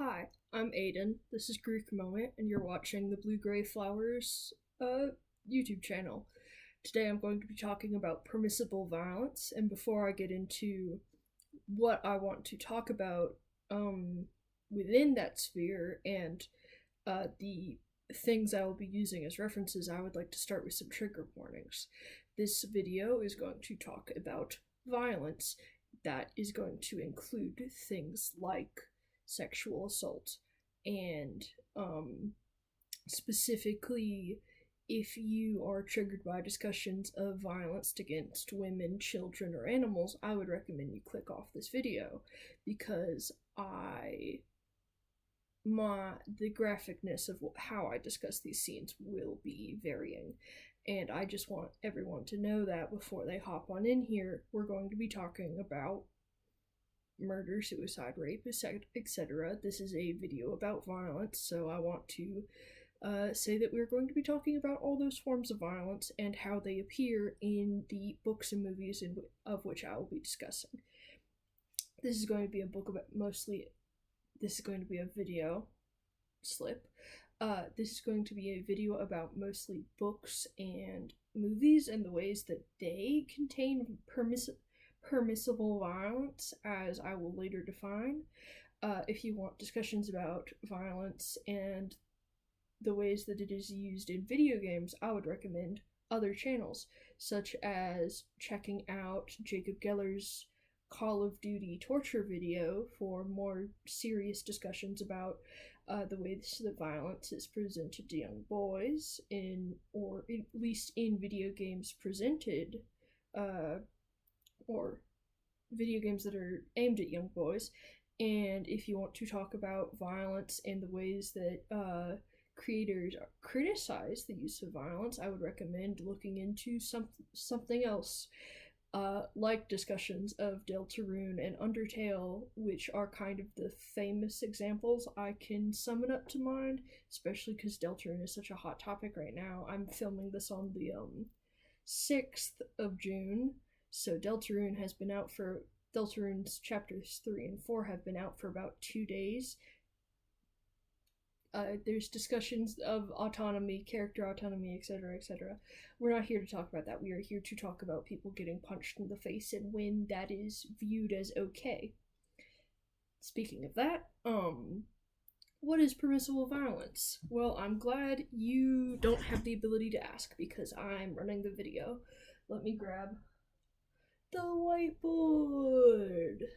Hi, I'm Aiden. This is Greek Moment, and you're watching the Blue Gray Flowers YouTube channel. Today I'm going to be talking about permissible violence, and before I get into what I want to talk about within that sphere and the things I will be using as references, I would like to start with some trigger warnings. This video is going to talk about violence that is going to include things like sexual assault and specifically if you are triggered by discussions of violence against women, children, or animals, I would recommend you click off this video because the graphicness of how I discuss these scenes will be varying, and I just want everyone to know that before they hop on in here. We're going to be talking about murder, suicide, rape, etc. This is a video about violence, so I want to say that we're going to be talking about all those forms of violence and how they appear in the books and movies of which I will be discussing. This is going to be a book about this is going to be a video slip. This is going to be a video about mostly books and movies and the ways that they contain permissible violence, as I will later define. If you want discussions about violence and the ways that it is used in video games, I would recommend other channels, such as checking out Jacob Geller's Call of Duty torture video for more serious discussions about the ways that violence is presented to young boys, or at least in video games presented, or video games that are aimed at young boys. And if you want to talk about violence and the ways that creators criticize the use of violence, I would recommend looking into something else, like discussions of Deltarune and Undertale, which are kind of the famous examples I can summon up to mind, especially because Deltarune is such a hot topic right now. I'm filming this on the 6th of June, so Deltarune's chapters 3 and 4 have been out for about 2 days. There's discussions of autonomy, character autonomy, etc., etc. We're not here to talk about that. We are here to talk about people getting punched in the face and when that is viewed as okay. Speaking of that, what is permissible violence? Well, I'm glad you don't have the ability to ask because I'm running the video. Let me grab the whiteboard.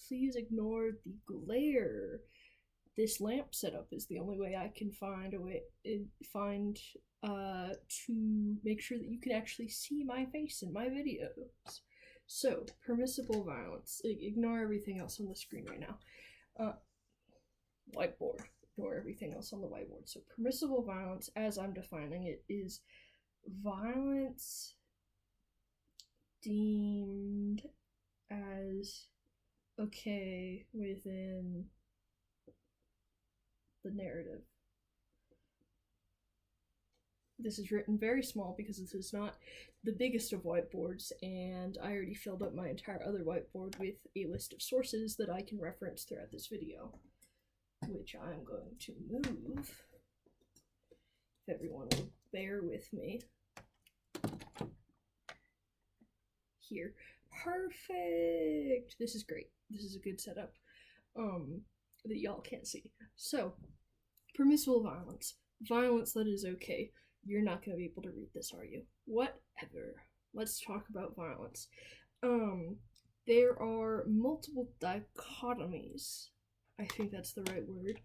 Please ignore the glare. This lamp setup is the only way I can find to make sure that you can actually see my face in my videos. So, permissible violence. Ignore everything else on the screen right now. Whiteboard. Ignore everything else on the whiteboard. So, permissible violence, as I'm defining it, is violence deemed as okay within the narrative. This is written very small because this is not the biggest of whiteboards, and I already filled up my entire other whiteboard with a list of sources that I can reference throughout this video, which I'm going to move, if everyone will bear with me. Here. Perfect! This is great. This is a good setup that y'all can't see. So, permissible violence. Violence that is okay. You're not going to be able to read this, are you? Whatever. Let's talk about violence. There are multiple dichotomies. I think that's the right word.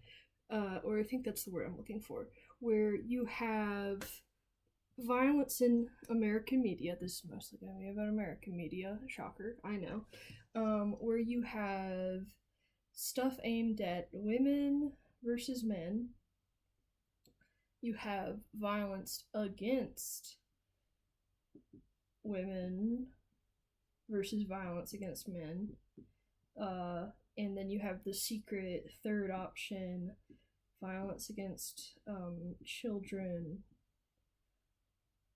Or I think that's the word I'm looking for. Where you have violence in American media. This is mostly going to be about American media. Shocker, I know. Where you have stuff aimed at women versus men. You have violence against women versus violence against men. And then you have the secret third option, violence against children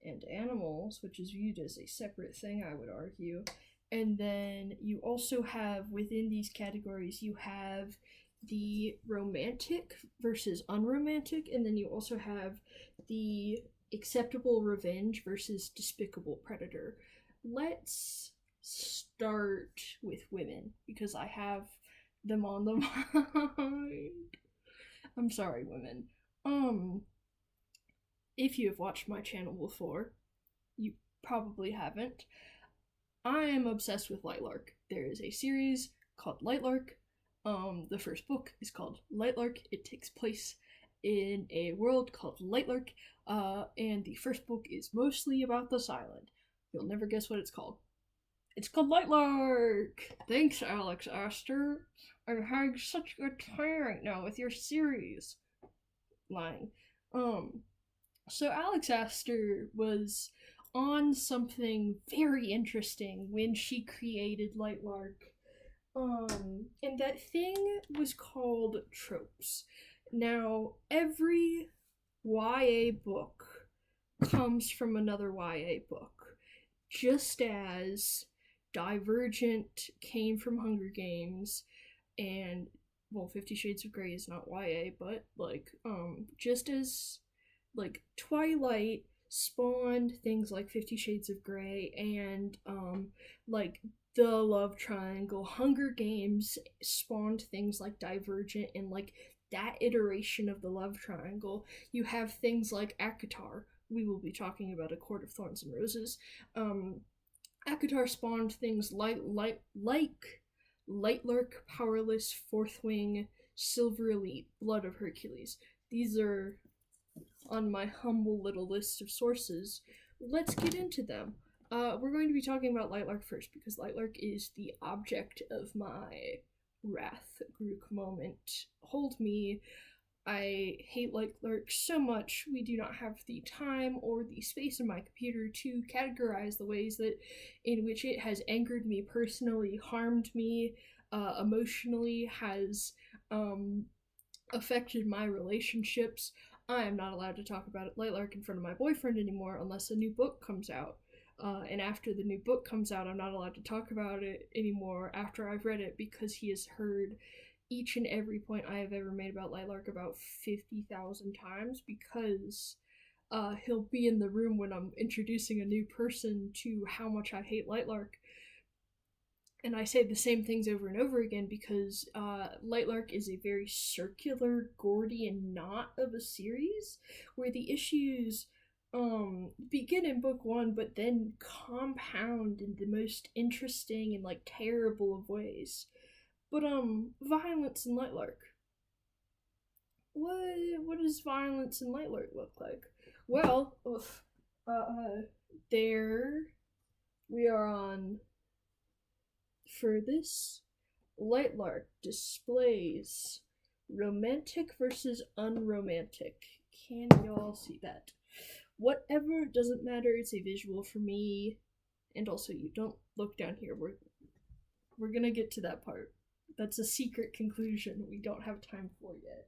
and animals, which is viewed as a separate thing, I would argue. And then you also have, within these categories, you have the romantic versus unromantic, and then you also have the acceptable revenge versus despicable predator. Let's start with women because I have them on the mind. I'm sorry, women. If you have watched my channel before, you probably haven't. I am obsessed with Lightlark. There is a series called Lightlark. The first book is called Lightlark. It takes place in a world called Lightlark, and the first book is mostly about this island. You'll never guess what it's called. It's called Lightlark! Thanks, Alex Astor. I'm having such a good time right now with your series. Lying. So Alex Astor was on something very interesting when she created Lightlark. And that thing was called tropes. Now, every YA book comes from another YA book, just as Divergent came from Hunger Games, and, well, 50 Shades of Grey is not YA, but, just as, Twilight spawned things like 50 Shades of Grey and, the love triangle. Hunger Games spawned things like Divergent and that iteration of the love triangle. You have things like ACOTAR. We will be talking about A Court of Thorns and Roses. ACOTAR spawned things like Lightlark, Powerless, Fourth Wing, Silver Elite, Blood of Hercules. These are on my humble little list of sources. Let's get into them. We're going to be talking about Lightlark first because Lightlark is the object of my wrath group moment. Hold me. I hate Lightlark so much. We do not have the time or the space in my computer to categorize the ways in which it has angered me personally, harmed me emotionally, has affected my relationships. I am not allowed to talk about Lightlark in front of my boyfriend anymore unless a new book comes out. And after the new book comes out, I'm not allowed to talk about it anymore after I've read it because he has heard each and every point I have ever made about Lightlark about 50,000 times because he'll be in the room when I'm introducing a new person to how much I hate Lightlark. And I say the same things over and over again because Lightlark is a very circular Gordian knot of a series where the issues begin in book one but then compound in the most interesting and terrible of ways. But violence in Lightlark. What does violence in Lightlark look like? Well, there we are on furthest. Lightlark displays romantic versus unromantic. Can y'all see that? Whatever, doesn't matter, it's a visual for me. And also, you don't look down here. We're gonna get to that part. That's a secret conclusion we don't have time for yet.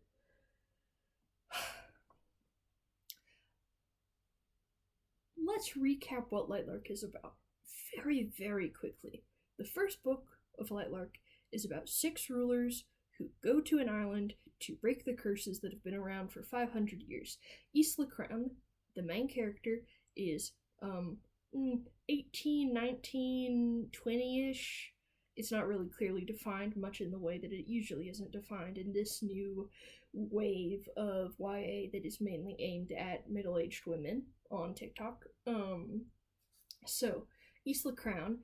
Let's recap what Lightlark is about very, very quickly. The first book of Lightlark is about 6 rulers who go to an island to break the curses that have been around for 500 years. Isla Crown, the main character, is 18, 19, 20-ish. It's not really clearly defined, much in the way that it usually isn't defined in this new wave of YA that is mainly aimed at middle-aged women on TikTok. So, Isla Crown,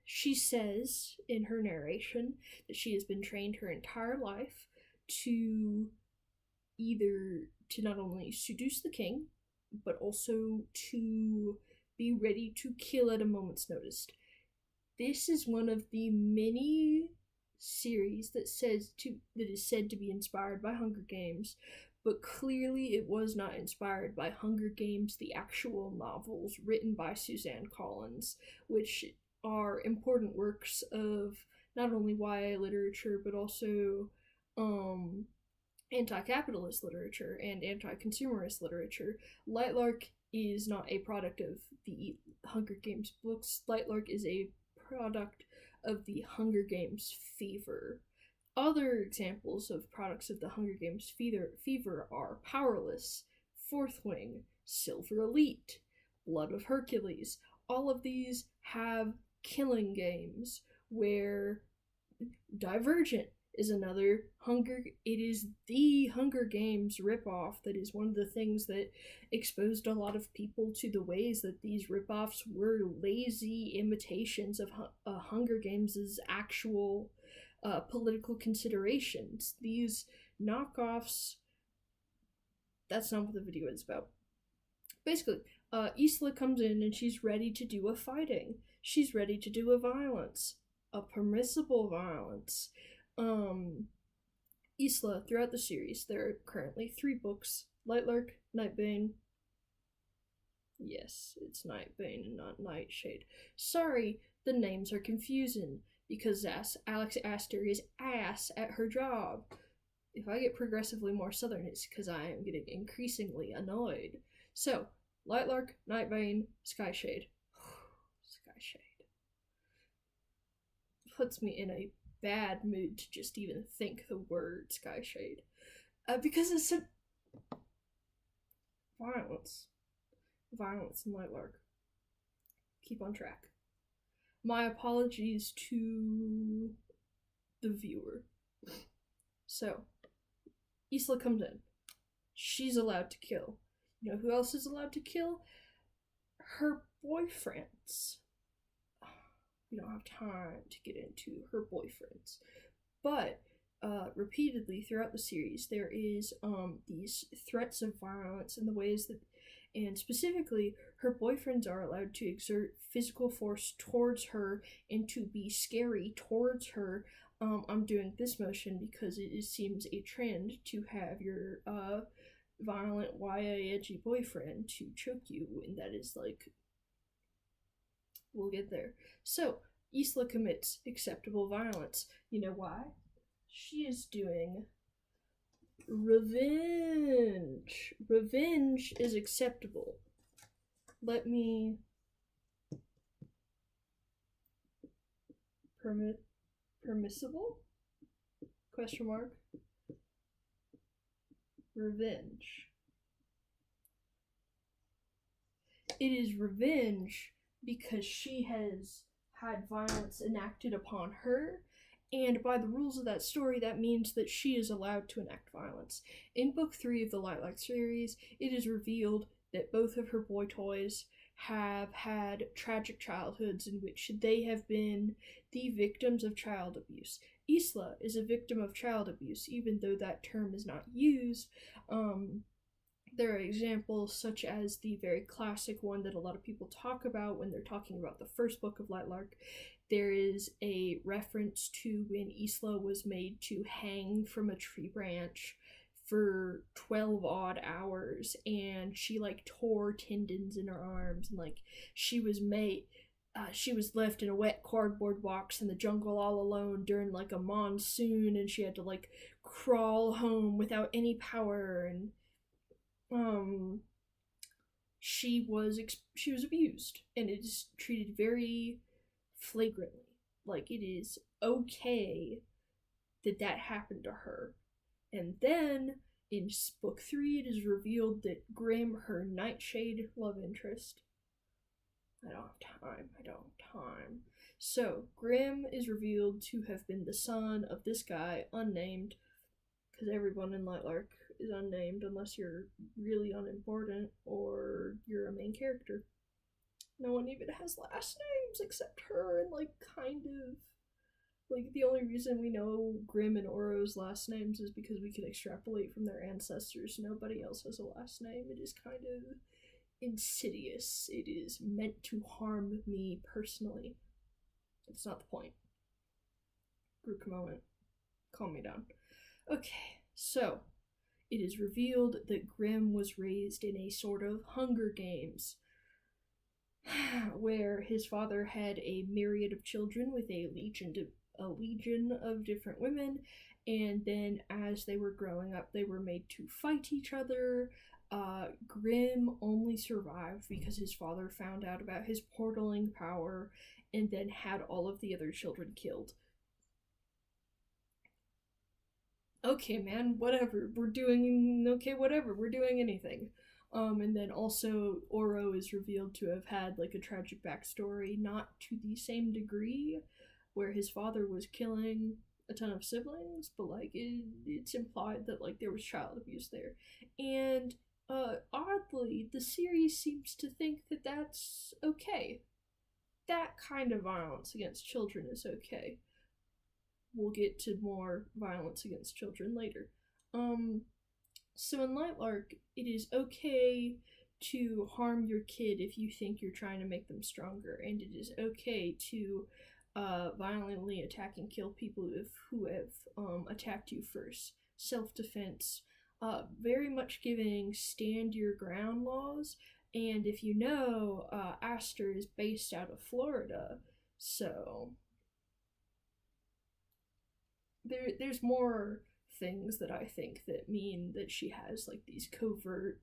she says in her narration that she has been trained her entire life to not only seduce the king, but also to be ready to kill at a moment's notice. This is one of the many series that is said to be inspired by Hunger Games, but clearly it was not inspired by Hunger Games, the actual novels written by Suzanne Collins, which are important works of not only YA literature, but also anti-capitalist literature and anti-consumerist literature. Lightlark is not a product of the Hunger Games books. Lightlark is a product of the Hunger Games fever. Other examples of products of the Hunger Games fever are Powerless, Fourth Wing, Silver Elite, Blood of Hercules. All of these have killing games where Divergent is another it is the Hunger Games ripoff that is one of the things that exposed a lot of people to the ways that these ripoffs were lazy imitations of Hunger Games' actual political considerations. These knockoffs, that's not what the video is about. Basically, Isla comes in and she's ready to do a fighting. She's ready to do a violence, a permissible violence. Isla, throughout the series, there are currently 3 books: Lightlark, Nightbane. Yes, it's Nightbane and not Nightshade. Sorry, the names are confusing because Alex Astor is ass at her job. If I get progressively more southern, it's because I am getting increasingly annoyed. So, Lightlark, Nightbane, Skyshade. Skyshade. Puts me in a bad mood to just even think the word Skyshade. Because it's so... Violence in Lightlark. Keep on track. My apologies to the viewer. So, Isla comes in. She's allowed to kill. You know who else is allowed to kill? Her boyfriends. We don't have time to get into her boyfriends. But repeatedly throughout the series, there is these threats of violence in the ways that, and specifically, her boyfriends are allowed to exert physical force towards her and to be scary towards her. I'm doing this motion because it seems a trend to have your violent YA edgy boyfriend to choke you, and that is like, we'll get there. So, Isla commits acceptable violence. You know why? She is doing revenge. Revenge is acceptable. Let me permissible? Question mark. Revenge. It is revenge because she has had violence enacted upon her, and by the rules of that story, that means that she is allowed to enact violence. In book 3 of the Lightlight series, it is revealed that both of her boy toys have had tragic childhoods in which they have been the victims of child abuse. Isla is a victim of child abuse, even though that term is not used. There are examples such as the very classic one that a lot of people talk about when they're talking about the first book of Lightlark. There is a reference to when Isla was made to hang from a tree branch for 12 odd hours, and she like tore tendons in her arms, and like she was left in a wet cardboard box in the jungle all alone during like a monsoon, and she had to like crawl home without any power, and she was abused, and it is treated very flagrantly. Like, it is okay that happened to her. And then in book 3, it is revealed that Grim, her Nightshade love interest, I don't have time. So Grim is revealed to have been the son of this guy, unnamed, because everyone in Lightlark is unnamed unless you're really unimportant or you're a main character. No one even has last names except her, and like kind of like the only reason we know Grim and Oro's last names is because we can extrapolate from their ancestors. Nobody else has a last name. It is kind of insidious. It is meant to harm me personally. It's not the point. Grook moment. Calm me down. Okay, so it is revealed that Grim was raised in a sort of Hunger Games, where his father had a myriad of children with a legion of different women, and then as they were growing up, they were made to fight each other. Grim only survived because his father found out about his portaling power and then had all of the other children killed. okay, man, whatever. We're doing okay, whatever. We're doing anything. And then also Oro is revealed to have had like a tragic backstory, not to the same degree, where his father was killing a ton of siblings, but like it's implied that like there was child abuse there, and oddly, the series seems to think that that's okay. That kind of violence against children is okay. We'll get to more violence against children later. Um, so in Lightlark, it is okay to harm your kid if you think you're trying to make them stronger, and it is okay to violently attack and kill people who have attacked you first. Self-defense, very much giving stand your ground laws. And if you know, Aster is based out of Florida, so there's more things that I think that mean that she has like these covert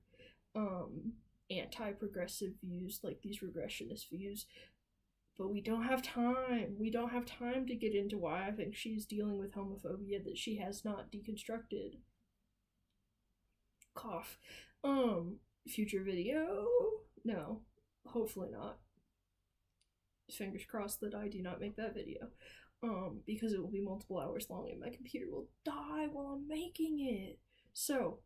anti-progressive views, like these regressionist views. But we don't have time. We don't have time to get into why I think she's dealing with homophobia that she has not deconstructed. Cough. Future video? No. Hopefully not. Fingers crossed that I do not make that video. Because it will be multiple hours long and my computer will die while I'm making it. So,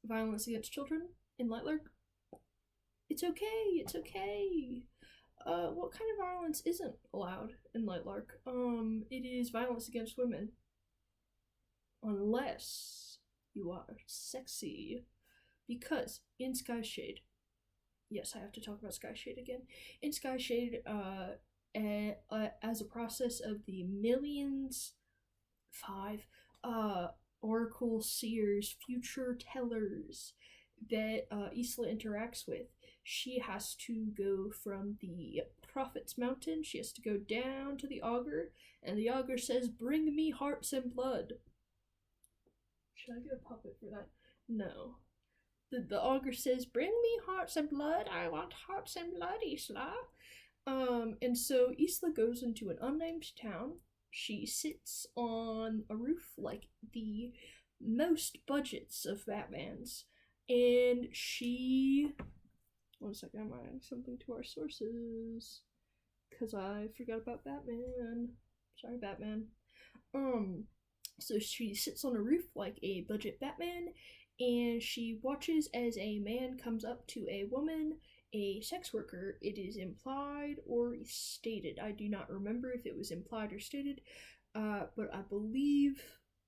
violence against children in Lightlark? It's okay, it's okay. What kind of violence isn't allowed in Lightlark? It is violence against women. Unless you are sexy. Because in Skyshade, yes, I have to talk about Skyshade again. In Skyshade, as a process of the millions, 5, Oracle Seers, future tellers that Isla interacts with, she has to go from the Prophet's Mountain, she has to go down to the Augur, and the Augur says, "Bring me hearts and blood." Should I get a puppet for that? No. The Augur says, "Bring me hearts and blood, I want hearts and blood, Isla." And so Isla goes into an unnamed town. She sits on a roof like the most budgets of Batman's, and she... One second, I'm adding something to our sources, because I forgot about Batman. Sorry, Batman. So she sits on a roof like a budget Batman, and she watches as a man comes up to a woman, a sex worker. It is implied or stated. I do not remember if it was implied or stated, but I believe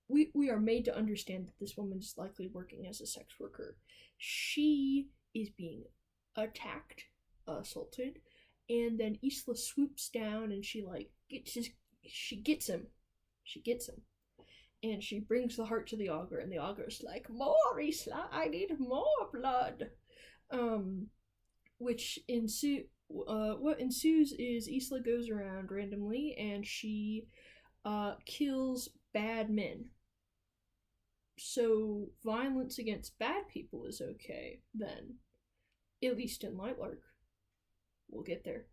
we are made to understand that this woman is likely working as a sex worker. She is being attacked, assaulted, and then Isla swoops down and she gets him, and she brings the heart to the Augur, and the Augur's like, "More, Isla, I need more blood." What ensues is Isla goes around randomly and she kills bad men. So violence against bad people is okay then, at least in Lightlark. We'll get there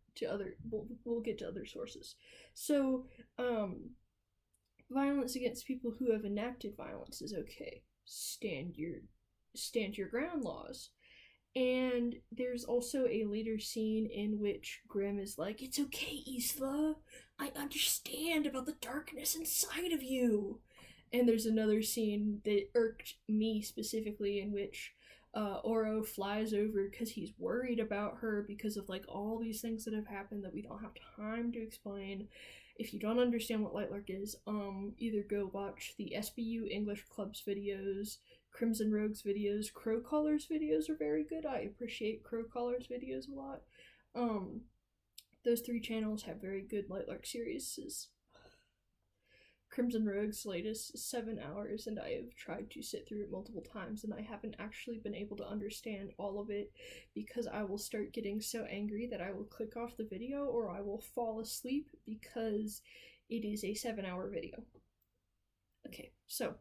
we'll get to other sources. So violence against people who have enacted violence is okay. Stand your ground laws. And there's also a later scene in which Grimm is like, "It's okay, Isla. I understand about the darkness inside of you." And there's another scene that irked me specifically in which Oro flies over because he's worried about her because of like all these things that have happened that we don't have time to explain. If you don't understand what Lightlark is, either go watch the SBU English Club's videos, Crimson Rogue's videos, Crow Caller's videos are very good. I appreciate Crow Caller's videos a lot. Those 3 channels have very good Lightlark series. Crimson Rogue's latest is 7 hours, and I have tried to sit through it multiple times, and I haven't actually been able to understand all of it because I will start getting so angry that I will click off the video or I will fall asleep because it is a 7-hour video. Okay, so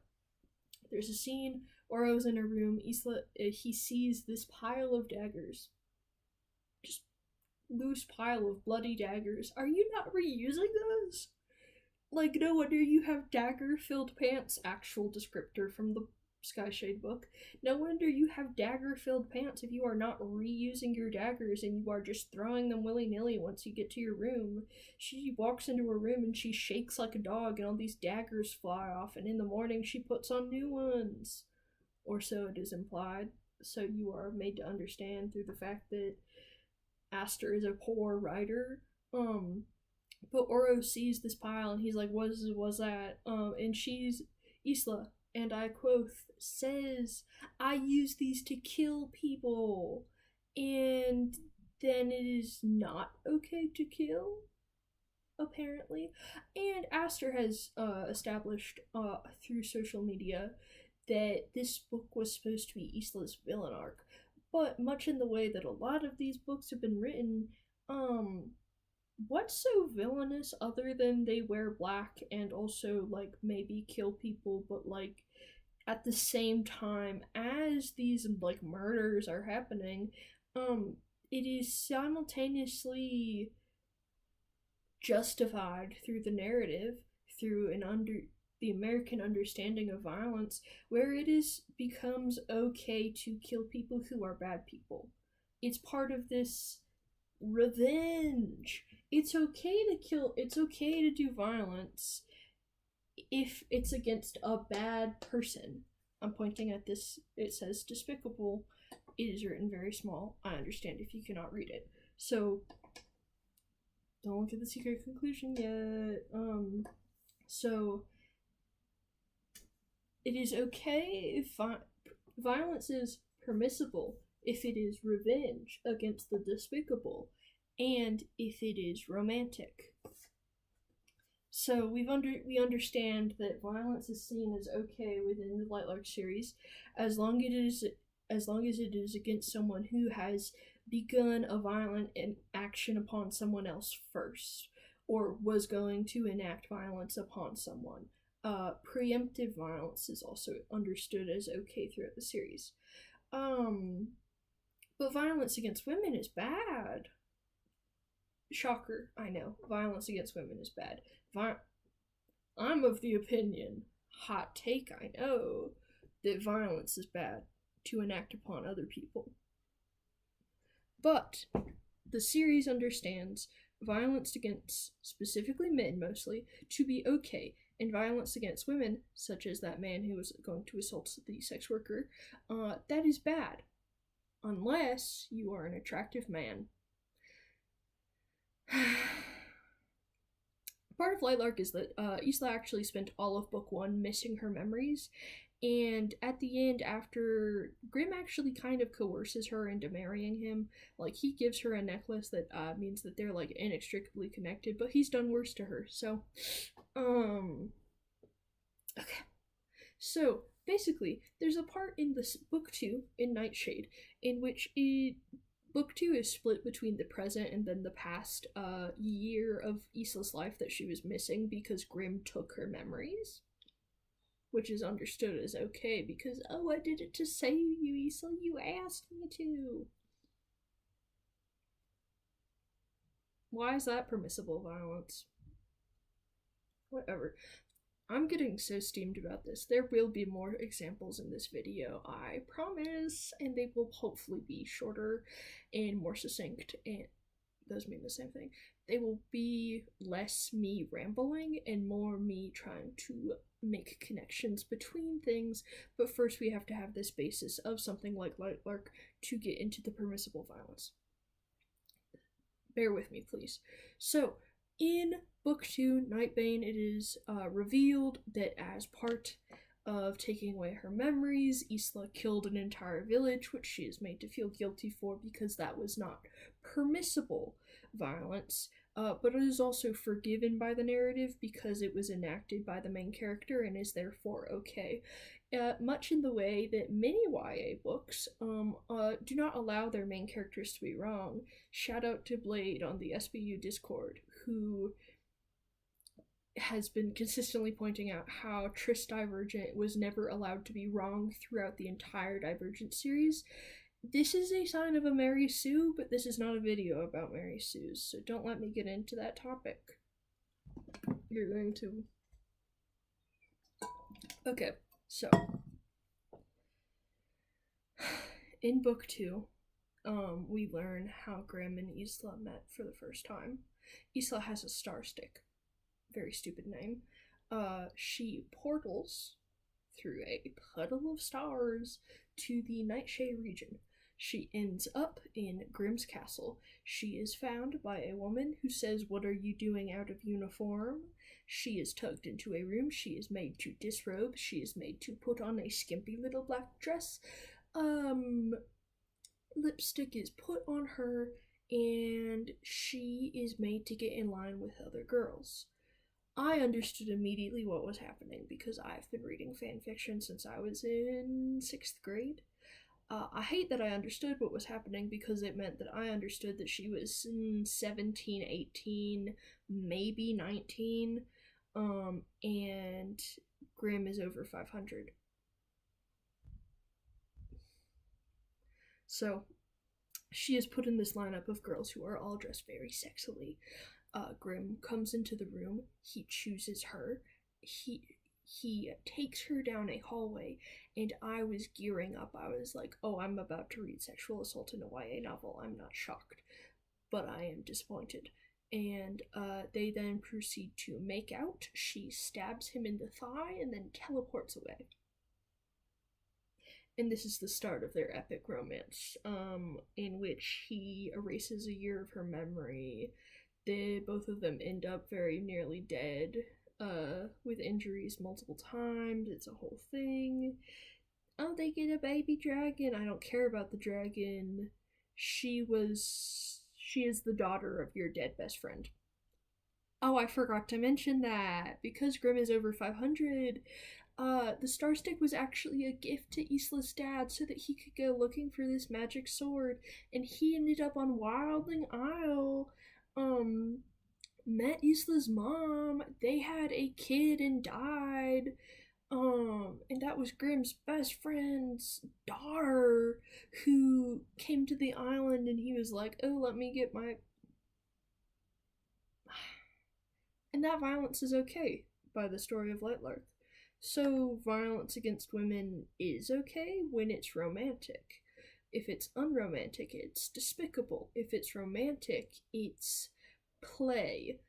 there's a scene. Oro's in a room. Isla, he sees this pile of daggers. Just loose pile of bloody daggers. "Are you not reusing those?" Like, no wonder you have dagger-filled pants, actual descriptor from the Skyshade book. No wonder you have dagger-filled pants if you are not reusing your daggers and you are just throwing them willy-nilly once you get to your room. She walks into her room and she shakes like a dog and all these daggers fly off, and in the morning she puts on new ones. Or so it is implied. So you are made to understand through the fact that Aster is a poor writer. But Oro sees this pile and he's like, "What was that?" And she's Isla, and I quote, says, "I use these to kill people," and then it is not okay to kill, apparently. And Aster has established through social media that this book was supposed to be Isla's villain arc, but much in the way that a lot of these books have been written, what's so villainous other than they wear black and also like maybe kill people, but like at the same time as these like murders are happening, it is simultaneously justified through the narrative, through the American understanding of violence, where it is becomes okay to kill people who are bad people. It's part of this revenge. It's okay to kill, it's okay to do violence if it's against a bad person. I'm pointing at this, it says despicable. It is written very small. I understand if you cannot read it. So don't look at the secret conclusion yet. So it is okay if violence is permissible if it is revenge against the despicable, and if it is romantic. So we understand that violence is seen as okay within the Lightlark series, as long as it is against someone who has begun a violent action upon someone else first, or was going to enact violence upon someone. Preemptive violence is also understood as okay throughout the series. But violence against women is bad. Shocker, I know. Violence against women is bad. I'm of the opinion, hot take, I know, that violence is bad to enact upon other people. But the series understands violence against specifically men mostly to be okay, and violence against women, such as that man who was going to assault the sex worker, that is bad, unless you are an attractive man. Part of Lightlark is that Isla actually spent all of book 1 missing her memories, and at the end, after Grimm actually kind of coerces her into marrying him, like he gives her a necklace that means that they're like inextricably connected, but he's done worse to her. So, okay. So basically, there's a part in this book 2 in Nightshade in which book 2 is split between the present and then the past year of Isla's life that she was missing because Grimm took her memories, which is understood as okay because, oh, I did it to save you, Isla, you asked me to. Why is that permissible violence? Whatever. I'm getting so steamed about this. There will be more examples in this video, I promise, and they will hopefully be shorter and more succinct, and those mean the same thing. They will be less me rambling and more me trying to make connections between things, but first we have to have this basis of something like Lightlark to get into the permissible violence. Bear with me, please. So, in Book 2, Nightbane, it is revealed that as part of taking away her memories, Isla killed an entire village, which she is made to feel guilty for because that was not permissible violence, but it is also forgiven by the narrative because it was enacted by the main character and is therefore okay. Much in the way that many YA books do not allow their main characters to be wrong. Shout out to Blade on the SBU Discord, who has been consistently pointing out how Triss Divergent was never allowed to be wrong throughout the entire Divergent series. This is a sign of a Mary Sue, but this is not a video about Mary Sue's, so don't let me get into that topic. you're going to. Okay, so in book 2, we learn how Grimm and Isla met for the first time. Isla has a star stick. Very stupid name. She portals through a puddle of stars to the Nightshade region. She ends up in Grimm's castle. She is found by a woman who says, "What are you doing out of uniform?" She is tugged into a room. She is made to disrobe. She is made to put on a skimpy little black dress. Lipstick is put on her, and she is made to get in line with other girls. I understood immediately what was happening because I've been reading fan fiction since I was in 6th grade. I hate that I understood what was happening because it meant that I understood that she was 17, 18, maybe 19, and Grimm is over 500. So she is put in this lineup of girls who are all dressed very sexily. Grimm comes into the room. He chooses her. He takes her down a hallway, and I was gearing up. I was like, "Oh, I'm about to read sexual assault in a YA novel." I'm not shocked, but I am disappointed. And they then proceed to make out. She stabs him in the thigh and then teleports away. And this is the start of their epic romance, in which he erases a year of her memory. Both of them end up very nearly dead, with injuries multiple times. It's a whole thing. Oh, they get a baby dragon. I don't care about the dragon. She is the daughter of your dead best friend. Oh, I forgot to mention that. Because Grimm is over 500, the Star Stick was actually a gift to Isla's dad so that he could go looking for this magic sword, and he ended up on Wildling Isle, met Isla's mom. They had a kid and died. And that was Grimm's best friend's daughter who came to the island, and he was like, "Oh, let me get my." And that violence is okay by the story of Lightlark. So, violence against women is okay when it's romantic. If it's unromantic, it's despicable. If it's romantic, it's play.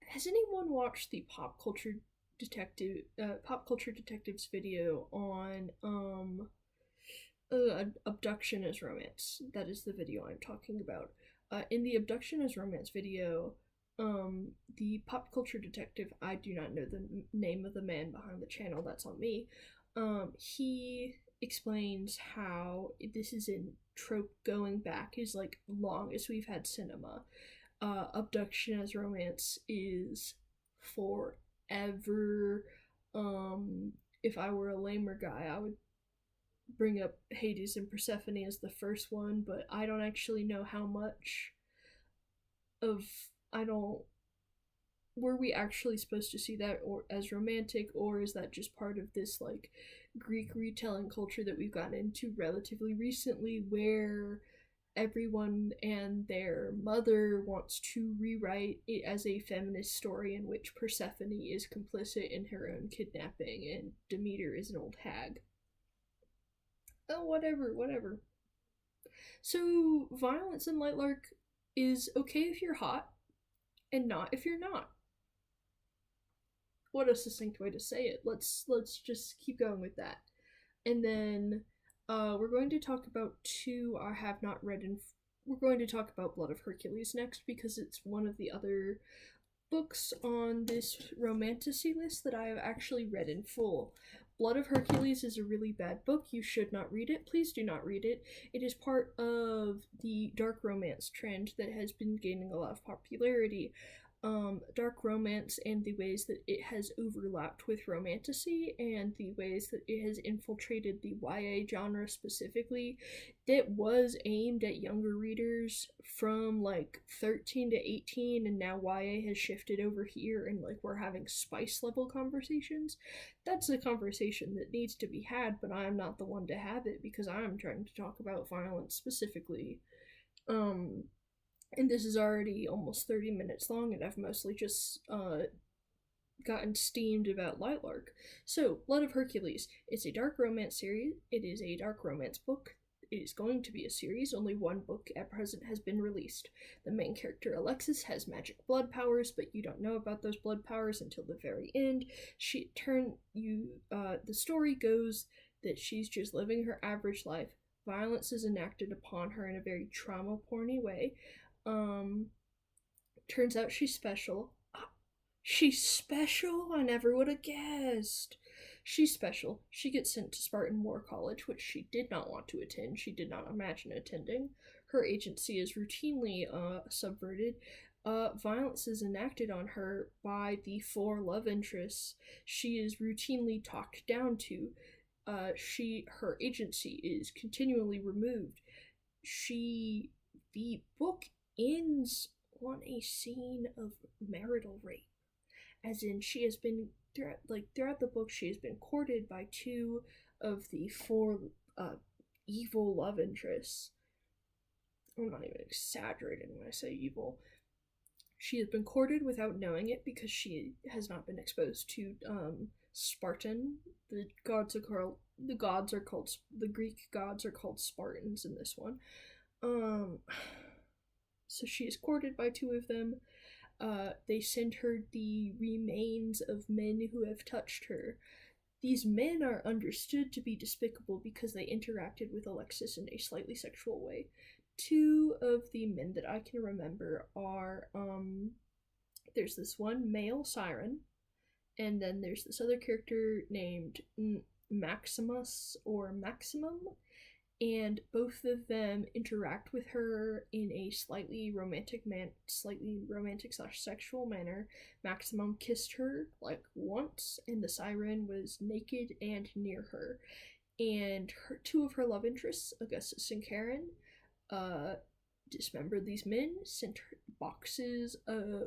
Has anyone watched the Pop Culture Detectives video on abduction as romance? That is the video I'm talking about. In the abduction as romance video, the Pop Culture Detective, I do not know the name of the man behind the channel, that's on me. He explains how this is in trope going back as like long as we've had cinema. Abduction as romance is forever. If I were a lamer guy, I would bring up Hades and Persephone as the first one, but I don't actually know how much of were we actually supposed to see that or as romantic, or is that just part of this like Greek retelling culture that we've gotten into relatively recently, where everyone and their mother wants to rewrite it as a feminist story in which Persephone is complicit in her own kidnapping and Demeter is an old hag. Oh, whatever. So, violence in Lightlark is okay if you're hot, and not if you're not. What a succinct way to say it. Let's just keep going with that. And then we're going to talk about 2 I have not read in. We're going to talk about Blood of Hercules next because it's one of the other books on this romantasy list that I have actually read in full. Blood of Hercules is a really bad book. You should not read it. Please do not read it. It is part of the dark romance trend that has been gaining a lot of popularity. Dark romance and the ways that it has overlapped with romantasy and the ways that it has infiltrated the YA genre specifically, that was aimed at younger readers from like 13 to 18, and now YA has shifted over here and like we're having spice level conversations. That's a conversation that needs to be had, but I'm not the one to have it because I'm trying to talk about violence specifically. And this is already almost 30 minutes long, and I've mostly just gotten steamed about Lilac. So, Blood of Hercules. It's a dark romance series. It is a dark romance book. It is going to be a series. Only one book at present has been released. The main character, Alexis, has magic blood powers, but you don't know about those blood powers until the very end. The story goes that she's just living her average life. Violence is enacted upon her in a very trauma-porny way. Um, Turns out she's special. She's special? I never would have guessed. She's special. She gets sent to Spartan War College, which she did not want to attend. She did not imagine attending. Her agency is routinely subverted. Violence is enacted on her by the four love interests she is routinely talked down to. Her agency is continually removed. The book ends on a scene of marital rape, as in she has been throughout the book she has been courted by two of the four evil love interests. I'm not even exaggerating when I say evil. She has been courted without knowing it because she has not been exposed to Spartan. The Greek gods are called Spartans in this one. So she is courted by two of them. They send her the remains of men who have touched her. These men are understood to be despicable because they interacted with Alexis in a slightly sexual way. Two of the men that I can remember are, there's this one male siren, and then there's this other character named Maximus or Maximum, and both of them interact with her in a slightly romantic / sexual manner. Maximum kissed her like once, and the siren was naked and near her. And two of her love interests, Augustus and Karen, dismembered these men, sent her boxes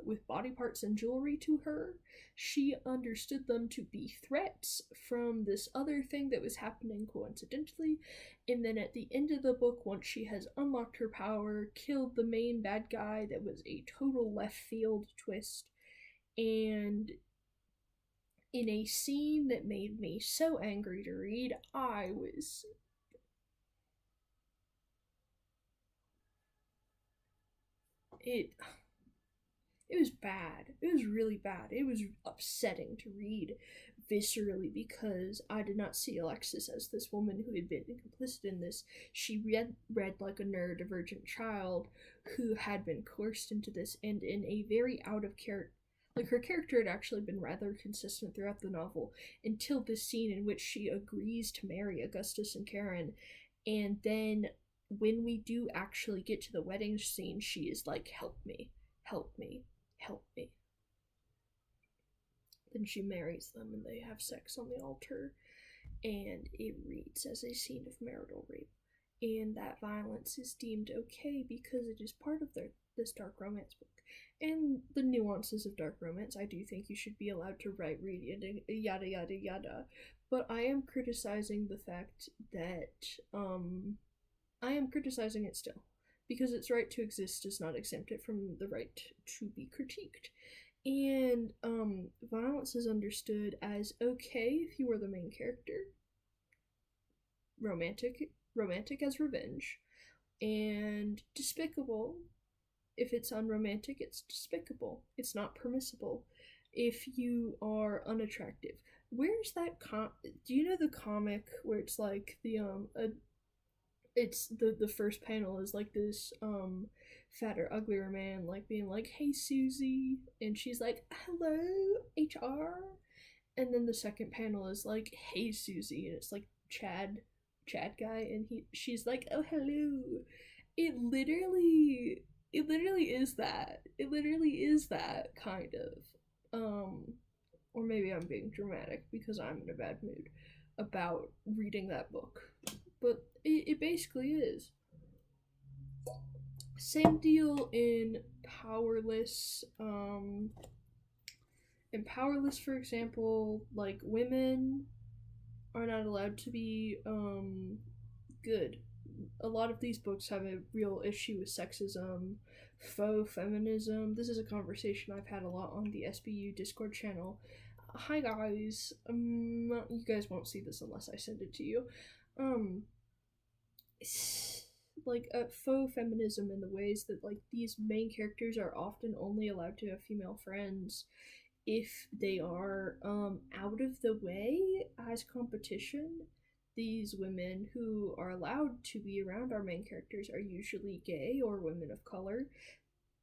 with body parts and jewelry to her. She understood them to be threats from this other thing that was happening coincidentally, and then at the end of the book, once she has unlocked her power, killed the main bad guy that was a total left field twist, and in a scene that made me so angry to read, it was bad. It was really bad. It was upsetting to read viscerally because I did not see Alexis as this woman who had been complicit in this. She read like a neurodivergent child who had been coerced into this, and in a very out of character. Like, her character had actually been rather consistent throughout the novel until this scene in which she agrees to marry Augustus and Karen, and then when we do actually get to the wedding scene, she is like, help me, help me, help me. Then she marries them and they have sex on the altar, and it reads as a scene of marital rape. And that violence is deemed okay because it is part of this dark romance book. And the nuances of dark romance, I do think you should be allowed to write, read, yada yada yada. But I am criticizing the fact that I am criticizing it still, because its right to exist does not exempt it from the right to be critiqued. And violence is understood as okay if you are the main character, romantic as revenge, and despicable if it's unromantic. It's despicable. It's not permissible if you are unattractive. Where's that do you know the comic where it's like it's the first panel is like this fatter, uglier man like being like, "Hey Susie," and she's like, "Hello, HR," and then the second panel is like, "Hey Susie," and it's like Chad guy, and she's like, "Oh hello." It literally is that. It literally is that kind of. Or maybe I'm being dramatic because I'm in a bad mood about reading that book, but it basically is. Same deal in Powerless. In Powerless, for example, like, women are not allowed to be good. A lot of these books have a real issue with sexism, faux feminism. This is a conversation I've had a lot on the SBU Discord channel. Hi guys. You guys won't see this unless I send it to you. Like faux feminism in the ways that like these main characters are often only allowed to have female friends if they are out of the way as competition. These women who are allowed to be around our main characters are usually gay or women of color,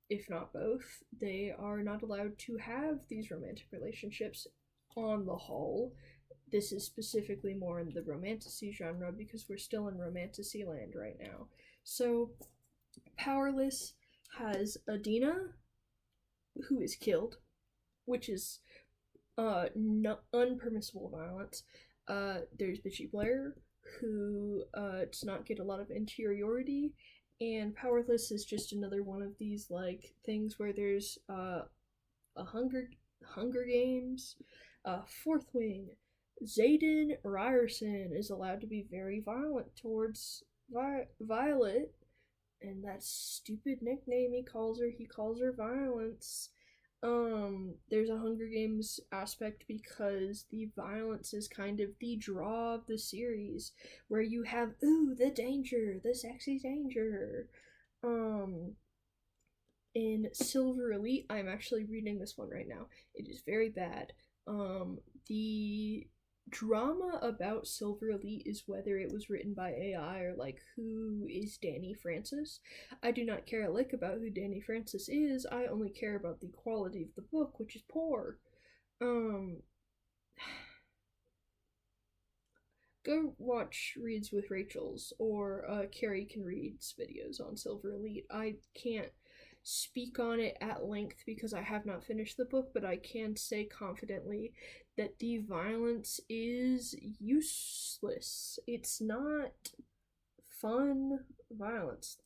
if not both. They are not allowed to have these romantic relationships on the whole. This is specifically more in the romantasy genre because we're still in romantasy land right now. So, Powerless has Adina, who is killed, which is unpermissible violence. There's Bitchy Blair, who does not get a lot of interiority, and Powerless is just another one of these like things where there's a Hunger Games. Fourth Wing, Xaden Ryerson is allowed to be very violent towards Violet, and that stupid nickname he calls her Violence. There's a Hunger Games aspect because the violence is kind of the draw of the series, where you have the danger, the sexy danger. In Silver Elite, I'm actually reading this one right now. It is very bad. The drama about Silver Elite is whether it was written by AI or like who is Danny Francis. I do not care a lick about who Danny Francis is. I only care about the quality of the book, which is poor. Go watch Reads with Rachel's or Carrie Can Read's videos on Silver Elite. I can't speak on it at length because I have not finished the book, but I can say confidently that the violence is useless. It's not fun violence.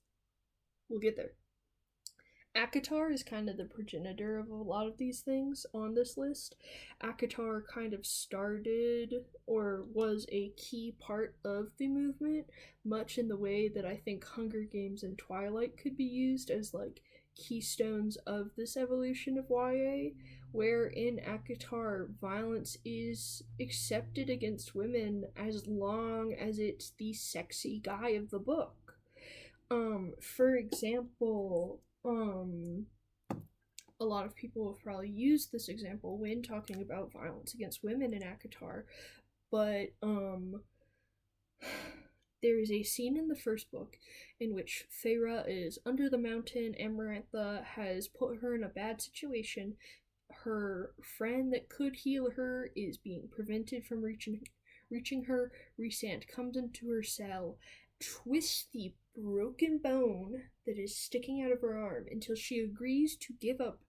We'll get there. ACOTAR is kind of the progenitor of a lot of these things on this list. ACOTAR kind of started or was a key part of the movement, much in the way that I think Hunger Games and Twilight could be used as like keystones of this evolution of YA, where in ACOTAR violence is accepted against women as long as it's the sexy guy of the book. For example, a lot of people have probably used this example when talking about violence against women in ACOTAR, but there is a scene in the first book in which Feyre is under the mountain. Amarantha has put her in a bad situation. Her friend that could heal her is being prevented from reaching her. Rhysand comes into her cell, twists the broken bone that is sticking out of her arm until she agrees to give up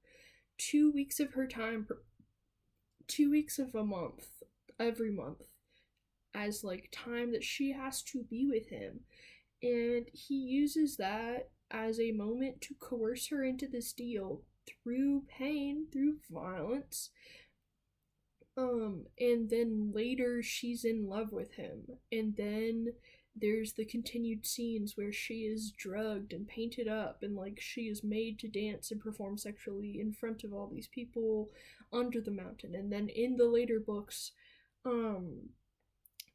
2 weeks of her time, 2 weeks of a month, every month, as like time that she has to be with him. And he uses that as a moment to coerce her into this deal through pain, through violence. And then later she's in love with him. And then there's the continued scenes where she is drugged and painted up and like she is made to dance and perform sexually in front of all these people under the mountain. And then in the later books,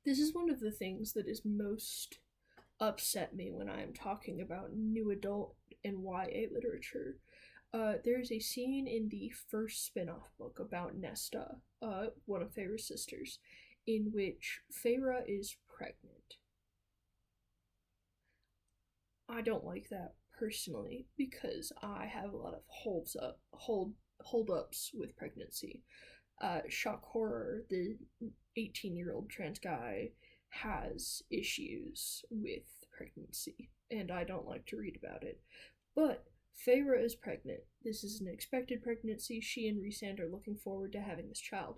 this is one of the things that is most upset me when I am talking about new adult and YA literature. There's a scene in the first spin-off book about Nesta, one of Feyre's sisters, in which Feyre is pregnant. I don't like that personally because I have a lot of hold-ups with pregnancy. Shock Horror, the 18-year-old trans guy, has issues with pregnancy, and I don't like to read about it. But Feyre is pregnant. This is an expected pregnancy. She and Rhysand are looking forward to having this child.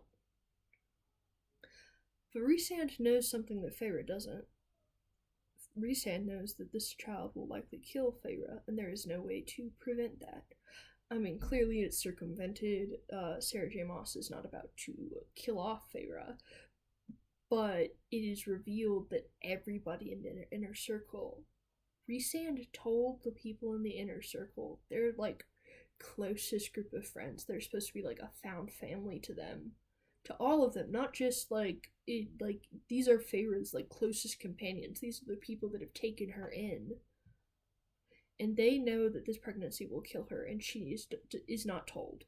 But Rhysand knows something that Feyre doesn't. Rhysand knows that this child will likely kill Feyre, and there is no way to prevent that. I mean, clearly it's circumvented. Sarah J. Maas is not about to kill off Feyre, but it is revealed that everybody in the inner circle Rhysand told the people in the inner circle, their like closest group of friends, they're supposed to be like a found family to them, to all of them, not just like these are Feyre's like closest companions. These are the people that have taken her in, and they know that this pregnancy will kill her, and she is not told.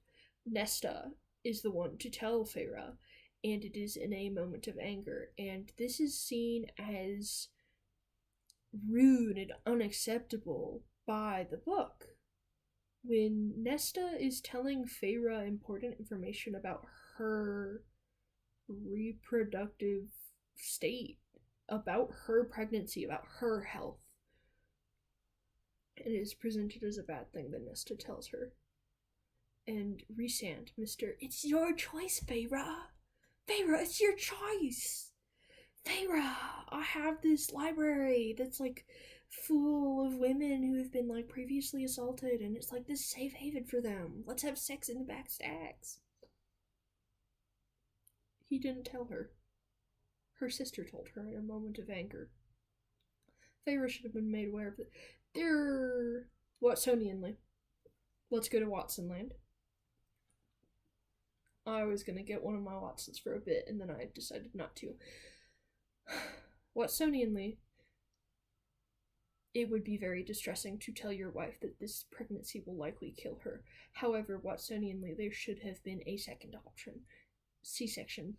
Nesta is the one to tell Feyre, and it is in a moment of anger, and this is seen as rude and unacceptable by the book. When Nesta is telling Feyre important information about her reproductive state, about her pregnancy, about her health, it is presented as a bad thing that Nesta tells her. And Rhysand, it's your choice, Feyre. Feyre, it's your choice. Feyre, I have this library that's like full of women who have been like previously assaulted, and it's like this safe haven for them. Let's have sex in the back stacks. He didn't tell her. Her sister told her in a moment of anger. Feyre should have been made aware of it. They're Watsonianly. Let's go to Watsonland. I was gonna get one of my Watsons for a bit, and then I decided not to. Watsonianly, it would be very distressing to tell your wife that this pregnancy will likely kill her. However, Watsonianly, there should have been a second option. C-section.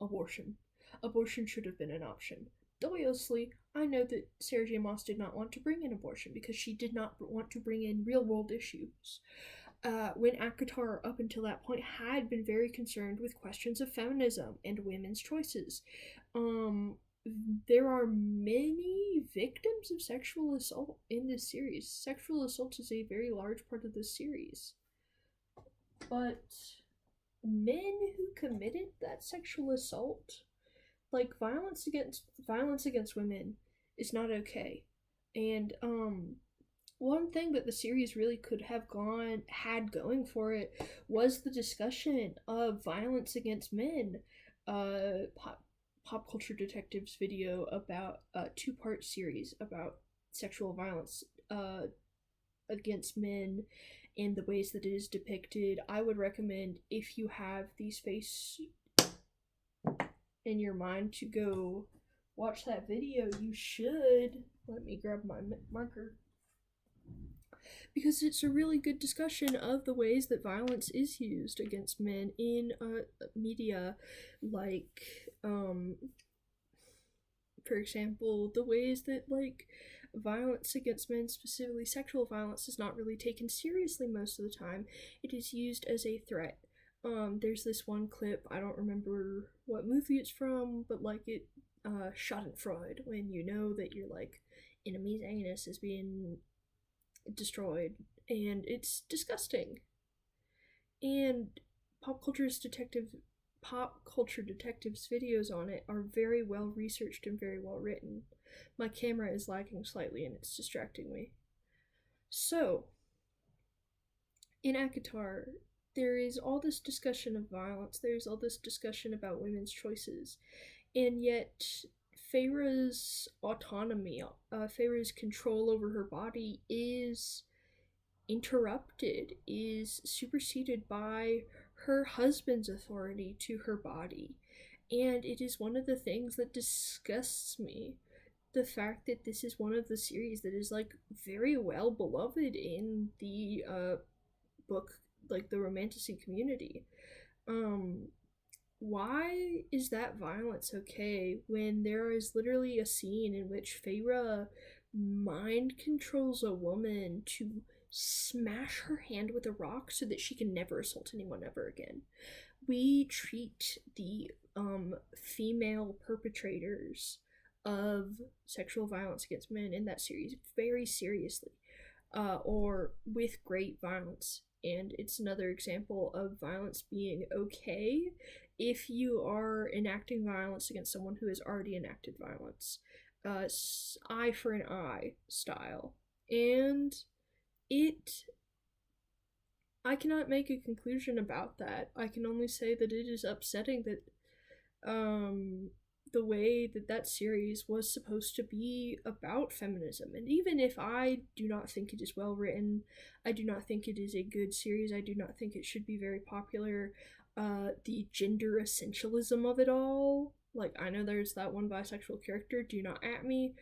Abortion. Abortion should have been an option. Obviously, I know that Sarah J. Maas did not want to bring in abortion because she did not want to bring in real-world issues. When ACOTAR, up until that point, had been very concerned with questions of feminism and women's choices. There are many victims of sexual assault in this series. Sexual assault is a very large part of this series. But men who committed that sexual assault, like violence against women, is not okay. And one thing that the series really could have had going for it was the discussion of violence against men. Pop Culture Detectives video about a 2-part series about sexual violence against men and the ways that it is depicted. I would recommend, if you have the space in your mind to go watch that video, you should. Let me grab my marker. Because it's a really good discussion of the ways that violence is used against men in media, like, for example, the ways that, like, violence against men, specifically sexual violence, is not really taken seriously most of the time. It is used as a threat. There's this one clip, I don't remember what movie it's from, but like it, Schadenfreude, when you know that your like enemy's anus is being destroyed, and it's disgusting. And Pop Culture Detectives videos on it are very well researched and very well written. My camera is lagging slightly and it's distracting me. So, in ACOTAR, there is all this discussion of violence, there's all this discussion about women's choices, and yet Feyre's autonomy, Feyre's control over her body is interrupted, is superseded by her husband's authority to her body. And it is one of the things that disgusts me. The fact that this is one of the series that is like very well beloved in the book, like the romantasy community. Why is that violence okay when there is literally a scene in which Feyre mind controls a woman to smash her hand with a rock so that she can never assault anyone ever again? We treat the female perpetrators of sexual violence against men in that series very seriously, or with great violence. And it's another example of violence being okay if you are enacting violence against someone who has already enacted violence. Eye for an eye style. And I cannot make a conclusion about that. I can only say that it is upsetting that the way that that series was supposed to be about feminism. And even if I do not think it is well written, I do not think it is a good series, I do not think it should be very popular, the gender essentialism of it all, like, I know there's that one bisexual character, do not at me.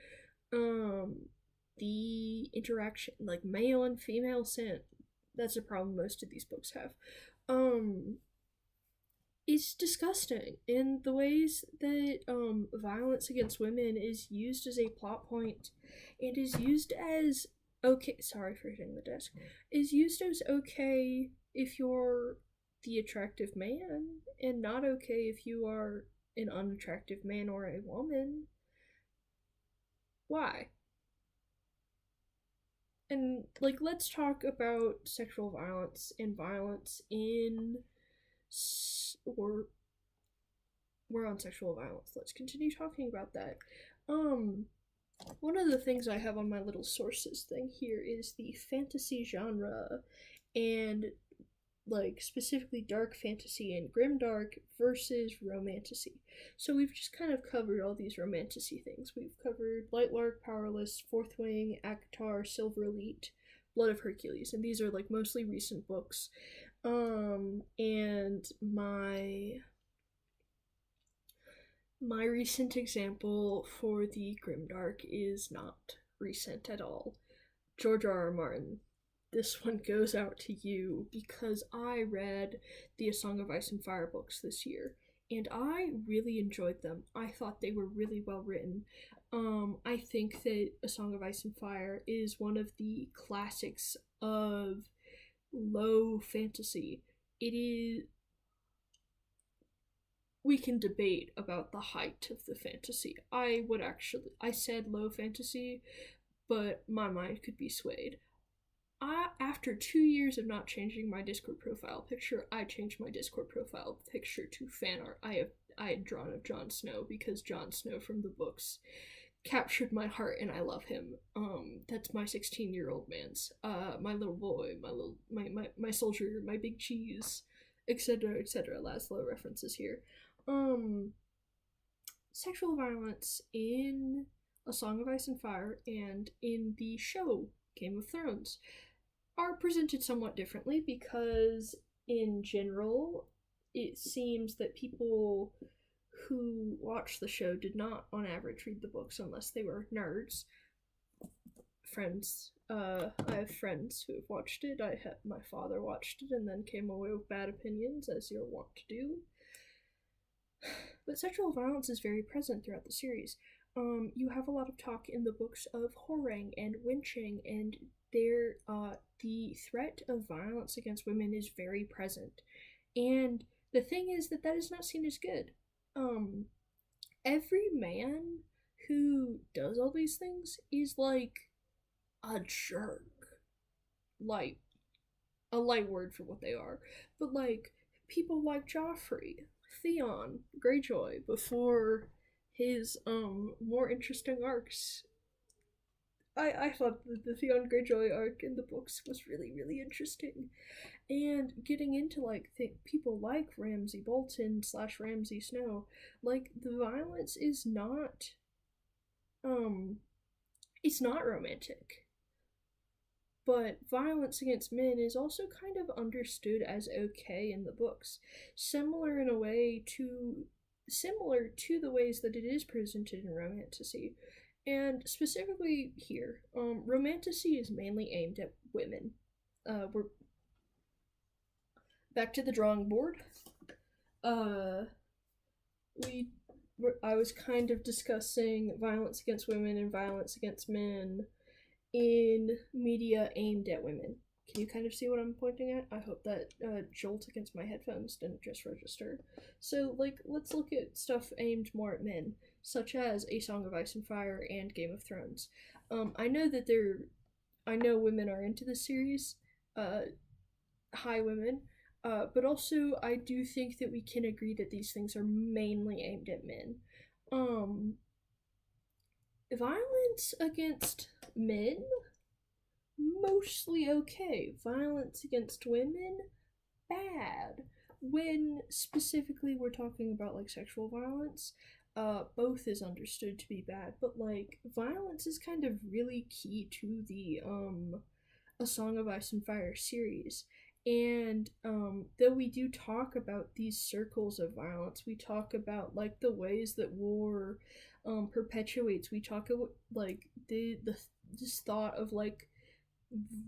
The interaction, like male and female scent, that's a problem most of these books have. Is disgusting, and the ways that violence against women is used as a plot point and is used as okay, sorry for hitting the desk, is used as okay if you're the attractive man and not okay if you are an unattractive man or a woman. Why? And like, let's talk about sexual violence and violence in or we're on sexual violence. Let's continue talking about that. One of the things I have on my little sources thing here is the fantasy genre, and like specifically dark fantasy and grimdark versus romantasy. So we've just kind of covered all these romantasy things. We've covered Lightlark, Powerless, Fourth Wing, Akatar, Silver Elite, Blood of Hercules, and these are like mostly recent books. And my recent example for the grimdark is not recent at all. George R.R. Martin. This one goes out to you because I read the A Song of Ice and Fire books this year, and I really enjoyed them. I thought they were really well written. I think that A Song of Ice and Fire is one of the classics of low fantasy. It is. We can debate about the height of the fantasy. I said low fantasy, but my mind could be swayed. After 2 years of not changing my Discord profile picture, I changed my Discord profile picture to fan art I had drawn of Jon Snow, because Jon Snow from the books captured my heart and I love him. That's my 16-year-old man's. My little boy, my soldier, my big cheese, etc., etc. Laszlo references here. Sexual violence in A Song of Ice and Fire and in the show Game of Thrones are presented somewhat differently, because in general it seems that people who watch the show did not on average read the books unless they were nerds. I have friends who have watched it. My father watched it and then came away with bad opinions, as you're wont to do. But sexual violence is very present throughout the series. You have a lot of talk in the books of whoring and wenching, and the threat of violence against women is very present. And the thing is that is not seen as good. Every man who does all these things is like a jerk. Like, a light word for what they are. But like, people like Joffrey, Theon Greyjoy, before his more interesting arcs. I thought the Theon Greyjoy arc in the books was really, really interesting. And getting into like people like Ramsay Bolton / Ramsay Snow, like, the violence is not it's not romantic. But violence against men is also kind of understood as okay in the books, similar to the ways that it is presented in romantasy. And specifically here, romantasy is mainly aimed at women. We're back to the drawing board. I was kind of discussing violence against women and violence against men in media aimed at women. Can you kind of see what I'm pointing at? I hope that jolt against my headphones didn't just register. So, like, let's look at stuff aimed more at men, such as A Song of Ice and Fire and Game of Thrones. I know women are into this series, hi women, but also I do think that we can agree that these things are mainly aimed at men. Violence against men, mostly okay. Violence against women, bad. When specifically we're talking about like sexual violence, both is understood to be bad, but like violence is kind of really key to the A Song of Ice and Fire series. And though we do talk about these circles of violence, we talk about like the ways that war perpetuates. We talk about like the this thought of like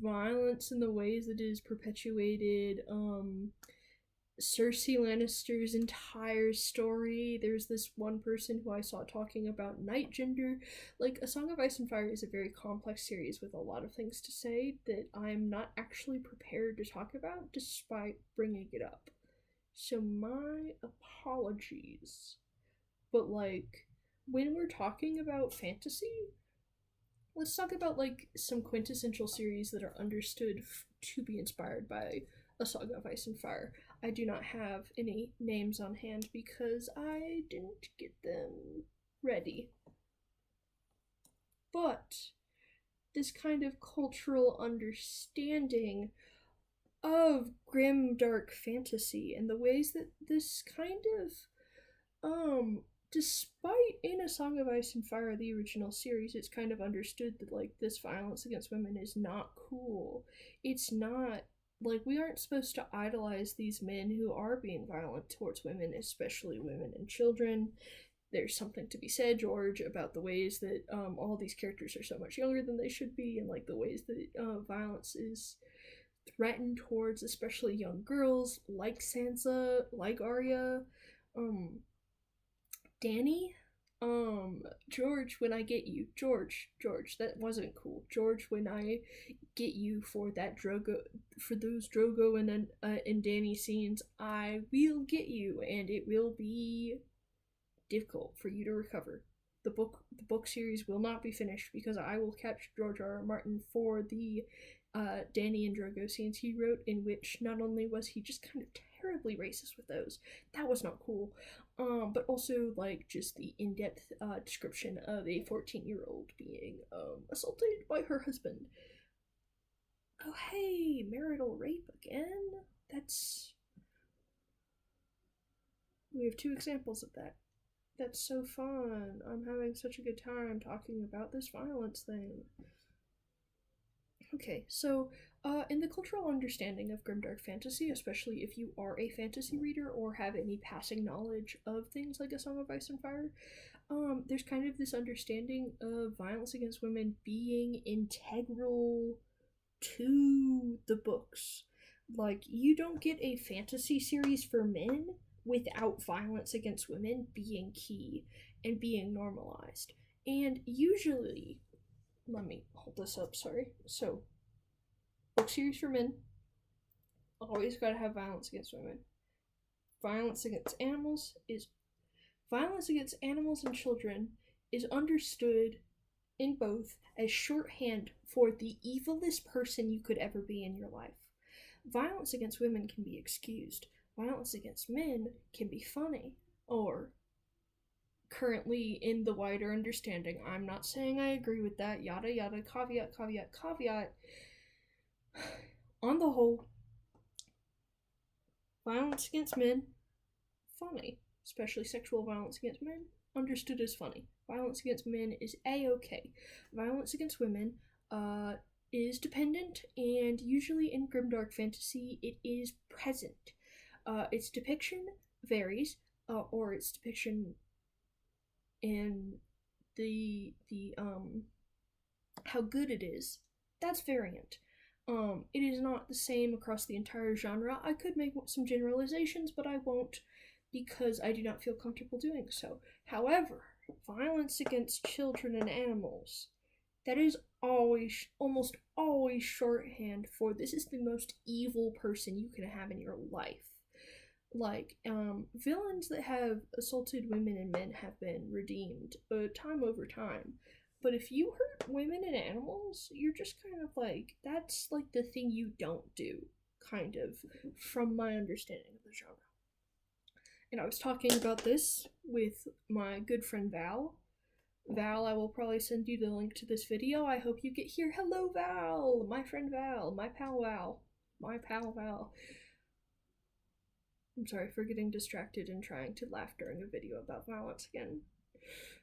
violence and the ways that it is perpetuated. Cersei Lannister's entire story. There's this one person who I saw talking about night gender. Like, A Song of Ice and Fire is a very complex series with a lot of things to say that I'm not actually prepared to talk about despite bringing it up. So, my apologies. But, like, when we're talking about fantasy, let's talk about, like, some quintessential series that are understood to be inspired by A Song of Ice and Fire. I do not have any names on hand because I didn't get them ready. But this kind of cultural understanding of grim dark fantasy and the ways that this kind of despite in A Song of Ice and Fire, the original series, it's kind of understood that like this violence against women is not cool. It's not like we aren't supposed to idolize these men who are being violent towards women, especially women and children. There's something to be said, George, about the ways that all these characters are so much younger than they should be, and like the ways that violence is threatened towards especially young girls, like Sansa, like Arya, Dany, George, when I get you, George, that wasn't cool. George, when I get you for that Drogo, for those Drogo and Dany scenes, I will get you, and it will be difficult for you to recover. The book series will not be finished because I will catch George R. R. Martin for the Dany and Drogo scenes he wrote, in which not only was he just kind of terribly racist with those, that was not cool, but also like just the in-depth description of a 14-year-old being assaulted by her husband. Oh hey, marital rape again? We have 2 examples of that. That's so fun. I'm having such a good time talking about this violence thing. Okay, so in the cultural understanding of grimdark fantasy, especially if you are a fantasy reader or have any passing knowledge of things like A Song of Ice and Fire, there's kind of this understanding of violence against women being integral to the books. Like, you don't get a fantasy series for men without violence against women being key and being normalized. And usually, let me hold this up, sorry. So, book series for men, always gotta have violence against women. Violence against animals and children is understood in both as shorthand for the evilest person you could ever be in your life. Violence against women can be excused. Violence against men can be funny, or currently in the wider understanding. I'm not saying I agree with that, yada yada, caveat, caveat, caveat. On the whole, violence against men, funny. Especially sexual violence against men, understood as funny. Violence against men is a-okay. Violence against women is dependent, and usually in grimdark fantasy, it is present. Its depiction varies, or its depiction in the how good it is, that's variant. It is not the same across the entire genre. I could make some generalizations, but I won't because I do not feel comfortable doing so. However, violence against children and animals, that is almost always shorthand for this is the most evil person you can have in your life. Like, villains that have assaulted women and men have been redeemed time over time. But if you hurt women and animals, you're just kind of like, that's like the thing you don't do, kind of, from my understanding of the genre. And I was talking about this with my good friend Val. Val, I will probably send you the link to this video. I hope you get here. Hello, Val! My friend Val. My pal Val. My pal Val. I'm sorry for getting distracted and trying to laugh during a video about violence again.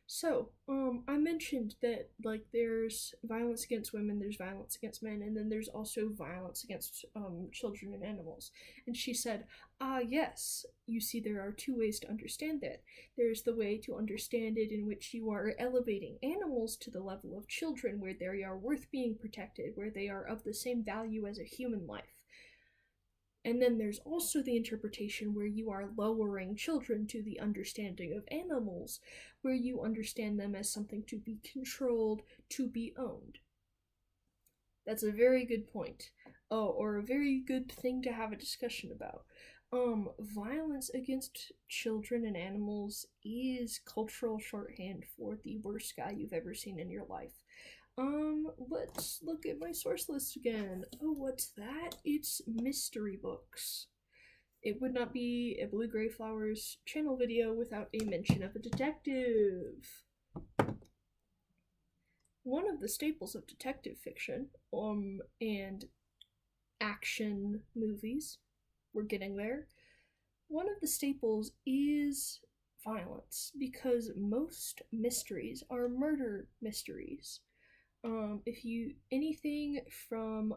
So, I mentioned that, like, there's violence against women, there's violence against men, and then there's also violence against children and animals. And she said, yes, you see, there are two ways to understand that. There's the way to understand it in which you are elevating animals to the level of children, where they are worth being protected, where they are of the same value as a human life. And then there's also the interpretation where you are lowering children to the understanding of animals, where you understand them as something to be controlled, to be owned. That's a very good point. Oh, or a very good thing to have a discussion about. Violence against children and animals is cultural shorthand for the worst guy you've ever seen in your life. Let's look at my source list again. Oh, what's that? It's mystery books. It would not be a Blue Gray Flowers channel video without a mention of a detective. One of the staples of detective fiction, and action movies, we're getting there. One of the staples is violence, because most mysteries are murder mysteries. If you anything from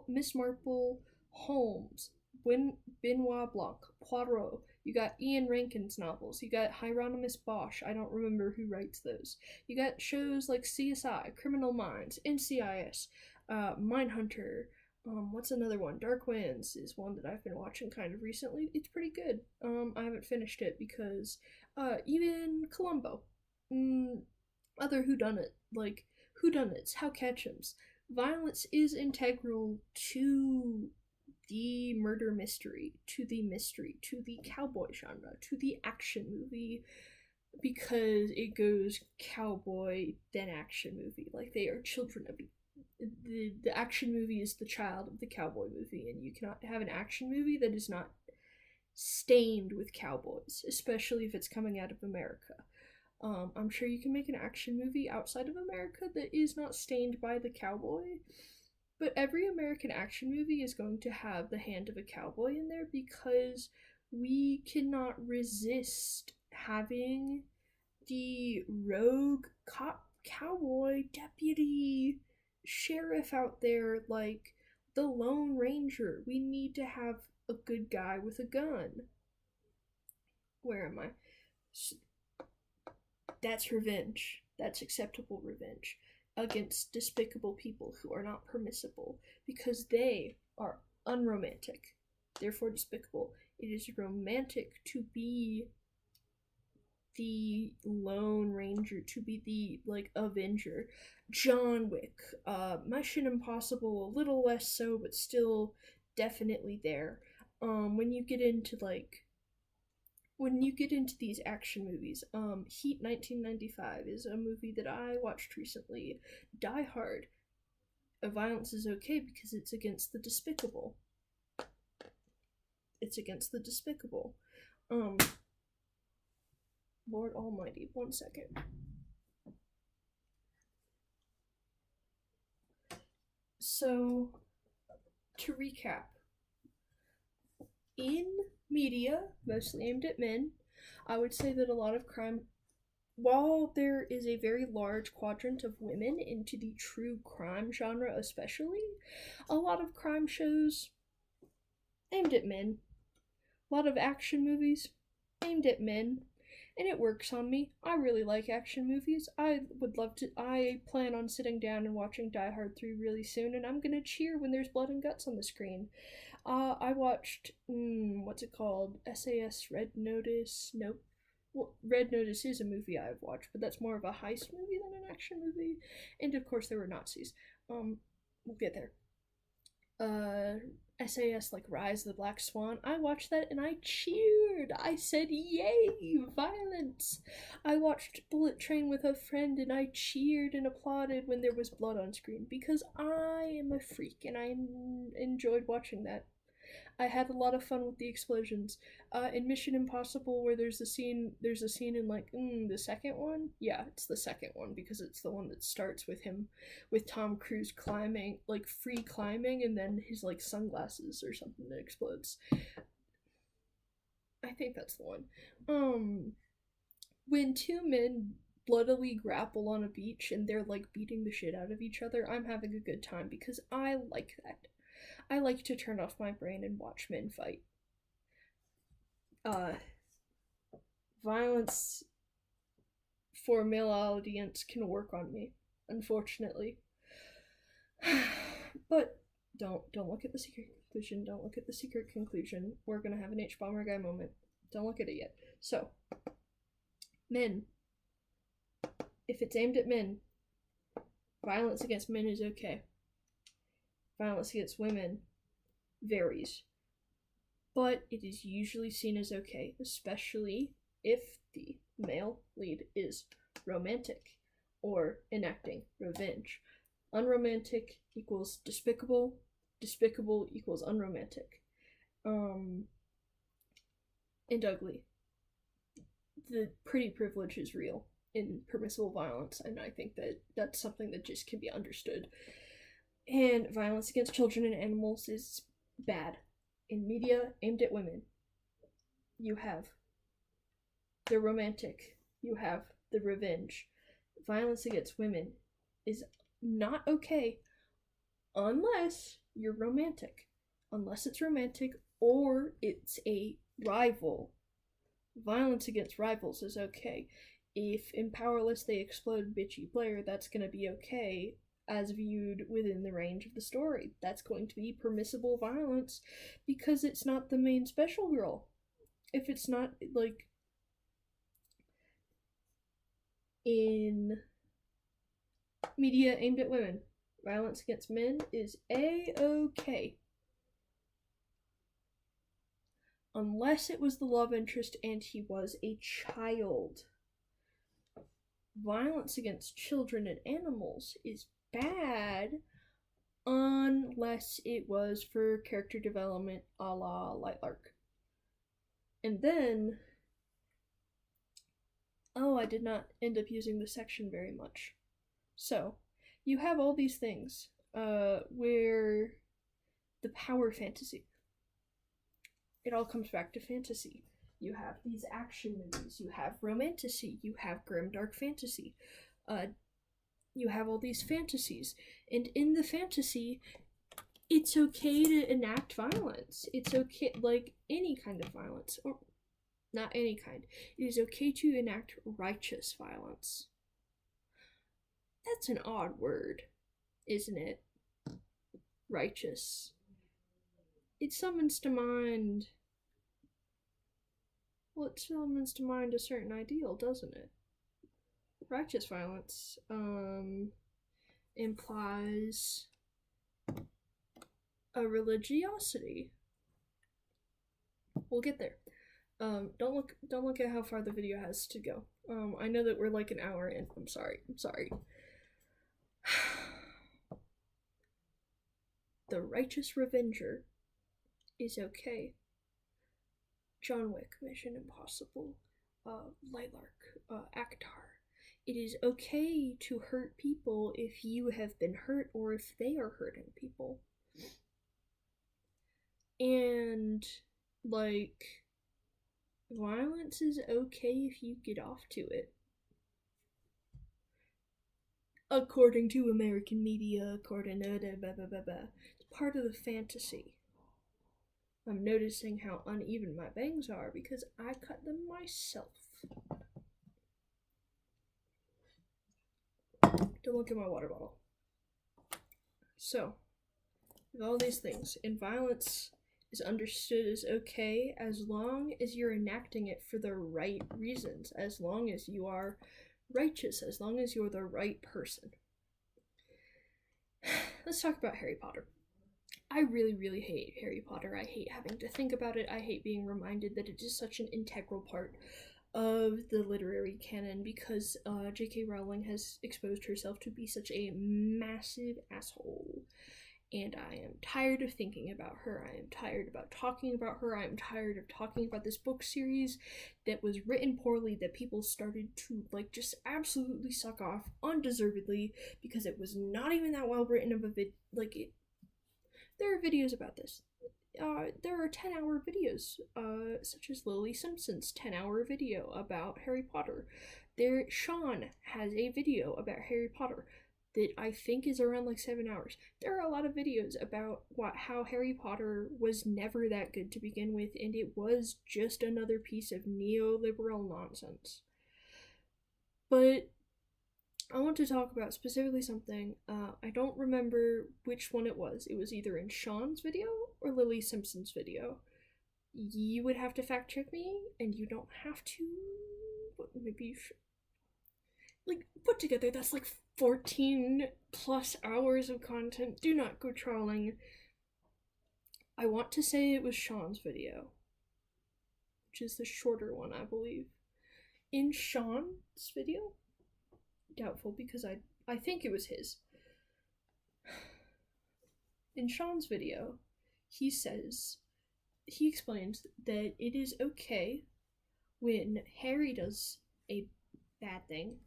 Miss Marple, Holmes, Benoit Blanc, Poirot, you got Ian Rankin's novels, you got Hieronymus Bosch, I don't remember who writes those. You got shows like CSI, Criminal Minds, NCIS, Mindhunter. What's another one? Dark Winds is one that I've been watching kind of recently. It's pretty good. I haven't finished it because even Columbo, other whodunit, like whodunits, how catchems. Violence is integral to the murder mystery, to the cowboy genre, to the action movie, because it goes cowboy then action movie. Like, they are children of the action movie is the child of the cowboy movie, and you cannot have an action movie that is not stained with cowboys, especially if it's coming out of America. I'm sure you can make an action movie outside of America that is not stained by the cowboy, but every American action movie is going to have the hand of a cowboy in there, because we cannot resist having the rogue cop, cowboy, deputy, sheriff out there, like the Lone Ranger. We need to have a good guy with a gun. Where am I? That's revenge. That's acceptable revenge against despicable people who are not permissible, because they are unromantic, therefore despicable. It is romantic to be the Lone Ranger, to be the, like, Avenger. John Wick, Mission Impossible, a little less so, but still definitely there. When you get into these action movies, Heat 1995 is a movie that I watched recently. Die Hard, violence is okay because it's against the despicable. It's against the despicable. Lord Almighty, 1 second. So, to recap, in media, mostly aimed at men, I would say that a lot of crime, while there is a very large quadrant of women into the true crime genre especially, a lot of crime shows aimed at men. A lot of action movies aimed at men. And it works on me. I really like action movies. I plan on sitting down and watching Die Hard 3 really soon, and I'm gonna cheer when there's blood and guts on the screen. I watched, what's it called? SAS Red Notice? Nope. Well, Red Notice is a movie I've watched, but that's more of a heist movie than an action movie. And of course there were Nazis. We'll get there. SAS, like Rise of the Black Swan, I watched that and I cheered. I said, yay, violence. I watched Bullet Train with a friend and I cheered and applauded when there was blood on screen, because I am a freak and I enjoyed watching that. I had a lot of fun with the explosions. In Mission Impossible, where there's a scene in, like, the second one? Yeah, it's the second one, because it's the one that starts with Tom Cruise climbing, like, free climbing, and then his, like, sunglasses or something that explodes. I think that's the one. When two men bloodily grapple on a beach and they're like beating the shit out of each other, I'm having a good time because I like that. I like to turn off my brain and watch men fight. Violence for a male audience can work on me, unfortunately. But don't look at the secret conclusion. Don't look at the secret conclusion. We're gonna have an H-bomber guy moment. Don't look at it yet. So, men. If it's aimed at men, violence against men is okay. Violence against women varies. But it is usually seen as okay, especially if the male lead is romantic or enacting revenge. Unromantic equals despicable. Despicable equals unromantic. And ugly. The pretty privilege is real in permissible violence, and I think that that's something that just can be understood. And violence against children and animals is bad. In media aimed at women, you have the romantic, you have the revenge. Violence against women is not okay unless you're romantic. Unless it's romantic or it's a rival. Violence against rivals is okay. If in Powerless they explode bitchy player, that's gonna be okay as viewed within the range of the story. That's going to be permissible violence because it's not the main special girl. If it's not, like, in media aimed at women, violence against men is a-okay. Unless it was the love interest and he was a child. Violence against children and animals is bad unless it was for character development a la Lightlark. And then, I did not end up using the section very much. So, you have all these things where the power fantasy, it all comes back to fantasy. You have these action movies, you have romantasy, you have grimdark fantasy. You have all these fantasies, and in the fantasy, it's okay to enact violence. It's okay, like any kind of violence, or not any kind. It is okay to enact righteous violence. That's an odd word, isn't it? Righteous. It summons to mind. Well, it summons to mind a certain ideal, doesn't it? Righteous violence implies a religiosity. We'll get there. Don't look at how far the video has to go. I know that we're like an hour in. I'm sorry. The righteous revenger is okay. John Wick, Mission Impossible, Lightlark, Akatar. It is okay to hurt people if you have been hurt or if they are hurting people. And, like, violence is okay if you get off to it. According to American media, according to blah, blah, blah, blah. It's part of the fantasy. I'm noticing how uneven my bangs are because I cut them myself. Don't look at my water bottle. So, with all these things, and violence is understood as okay as long as you're enacting it for the right reasons, as long as you are righteous, as long as you're the right person. Let's talk about Harry Potter. I really, really hate Harry Potter. I hate having to think about it. I hate being reminded that it is such an integral part of the literary canon because J.K. Rowling has exposed herself to be such a massive asshole. And I am tired of thinking about her. I am tired about talking about her. I am tired of talking about this book series that was written poorly, that people started to, like, just absolutely suck off undeservedly because it was not even that well written of a there are videos about this. there are 10-hour videos, such as Lily Simpson's 10-hour video about Harry Potter. Sean has a video about Harry Potter that I think is around like 7 hours. There are a lot of videos about how Harry Potter was never that good to begin with, and it was just another piece of neoliberal nonsense. But I want to talk about specifically something. I don't remember which one it was. It was either in Sean's video or Lily Simpson's video. You would have to fact check me, and you don't have to. But maybe you should. Like, put together, that's like 14 plus hours of content. Do not go trawling. I want to say it was Sean's video, which is the shorter one, I believe. In Sean's video, doubtful because I think it was his. In Sean's video, he explains that it is okay when Harry does a bad thing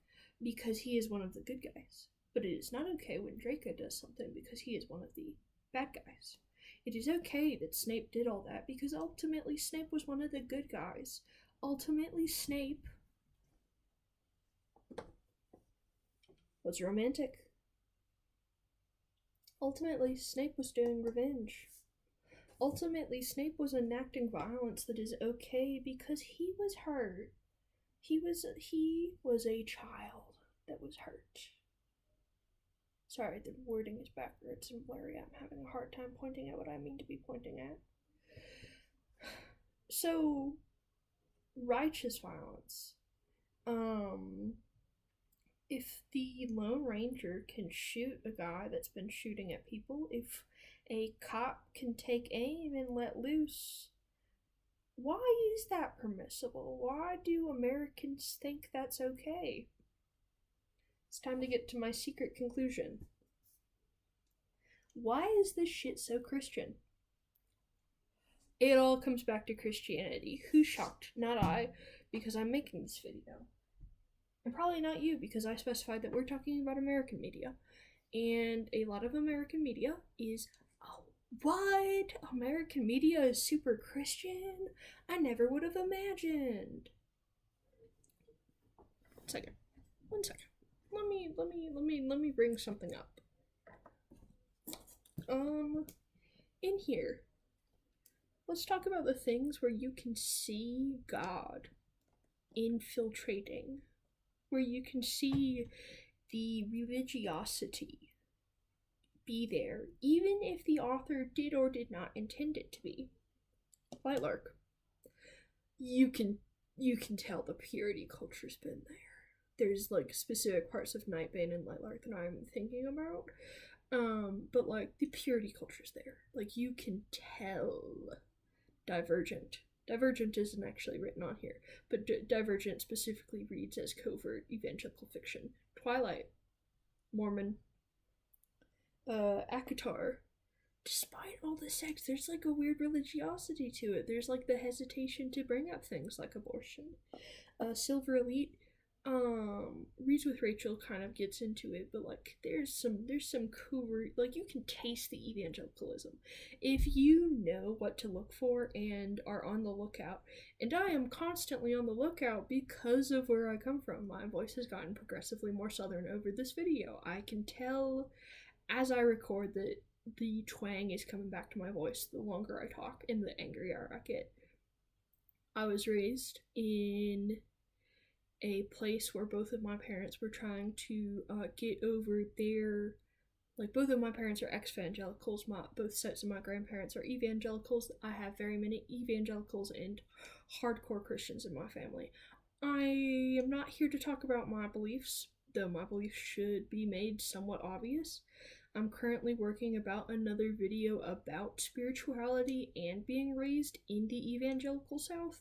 because he is one of the good guys, but it is not okay when Draco does something because he is one of the bad guys. It is okay that Snape did all that because ultimately Snape was one of the good guys. Ultimately Snape was romantic. Ultimately, Snape was doing revenge. Ultimately, Snape was enacting violence that is okay because he was hurt. He was a child that was hurt. Sorry, the wording is backwards and blurry. I'm having a hard time pointing at what I mean to be pointing at. So, righteous violence. If the Lone Ranger can shoot a guy that's been shooting at people, if a cop can take aim and let loose, why is that permissible? Why do Americans think that's okay? It's time to get to my secret conclusion. Why is this shit so Christian? It all comes back to Christianity. Who's shocked? Not I, because I'm making this video. And probably not you, because I specified that we're talking about American media. And a lot of American media is, oh, what? American media is super Christian? I never would have imagined. One second. Let me bring something up. In here, let's talk about the things where you can see God infiltrating, where you can see the religiosity be there, even if the author did or did not intend it to be. Lightlark. You can tell the purity culture's been there. There's like specific parts of Nightbane and Lightlark that I'm thinking about. But like the purity culture's there. Like you can tell. Divergent isn't actually written on here, but Divergent specifically reads as covert evangelical fiction. Twilight, Mormon, Akatar. Despite all the sex, there's like a weird religiosity to it. There's like the hesitation to bring up things like abortion. Silver Elite, Reads with Rachel kind of gets into it, but like there's some covert, like you can taste the evangelicalism if you know what to look for and are on the lookout. And I am constantly on the lookout because of where I come from. My voice has gotten progressively more southern over this video. I can tell as I record that the twang is coming back to my voice the longer I talk and the angrier I get. I was raised in a place where both of my parents were trying to get over their, like both of my parents are ex-evangelicals, both sets of my grandparents are evangelicals. I have very many evangelicals and hardcore Christians in my family. I am not here to talk about my beliefs, though my beliefs should be made somewhat obvious. I'm currently working about another video about spirituality and being raised in the evangelical South.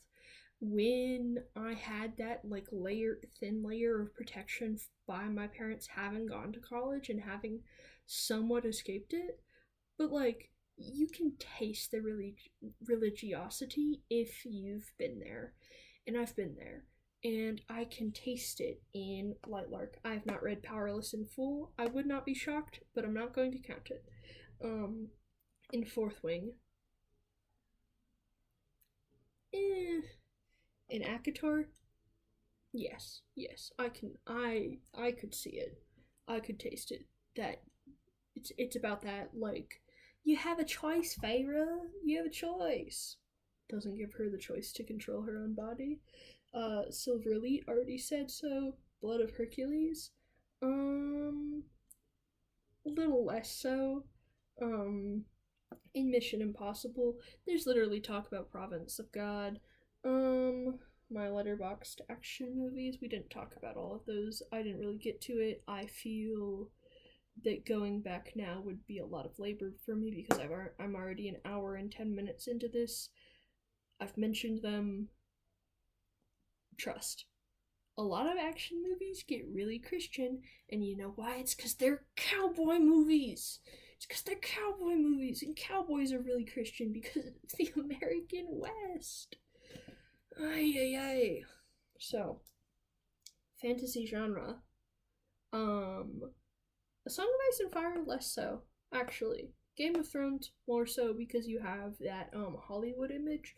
When I had that like thin layer of protection by my parents having gone to college and having somewhat escaped it, but like you can taste the religiosity if you've been there, and I've been there, and I can taste it in Lightlark. I have not read Powerless in full. I would not be shocked, but I'm not going to count it. In Fourth Wing, In Akatar, yes, I could see it. I could taste it. That it's about that, like, you have a choice, Feyre. You have a choice. Doesn't give her the choice to control her own body. Silver Elite already said so. Blood of Hercules, a little less so. In Mission Impossible, there's literally talk about Province of God. My Letterboxd action movies, we didn't talk about all of those. I didn't really get to it. I feel that going back now would be a lot of labor for me because I'm already an hour and 10 minutes into this. I've mentioned them. Trust. A lot of action movies get really Christian, and you know why? It's because they're cowboy movies. It's because they're cowboy movies, and cowboys are really Christian because it's the American West. Ay, ay, ay. So, fantasy genre. A Song of Ice and Fire, less so, actually. Game of Thrones, more so because you have that Hollywood image,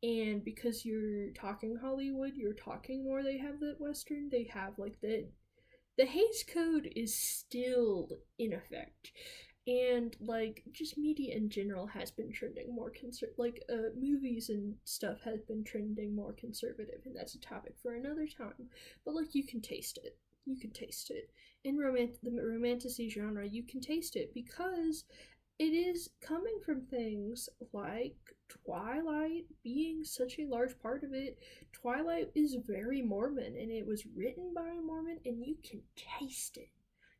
and because you're talking Hollywood, you're talking more. They have the Western. They have like the Hays Code is still in effect, and like just media in general has been trending more movies and stuff has been trending more conservative, and that's a topic for another time. But like you can taste it. You can taste it in the romantasy genre. You can taste it because it is coming from things like Twilight being such a large part of it. Twilight is very Mormon, and it was written by a Mormon, and you can taste it.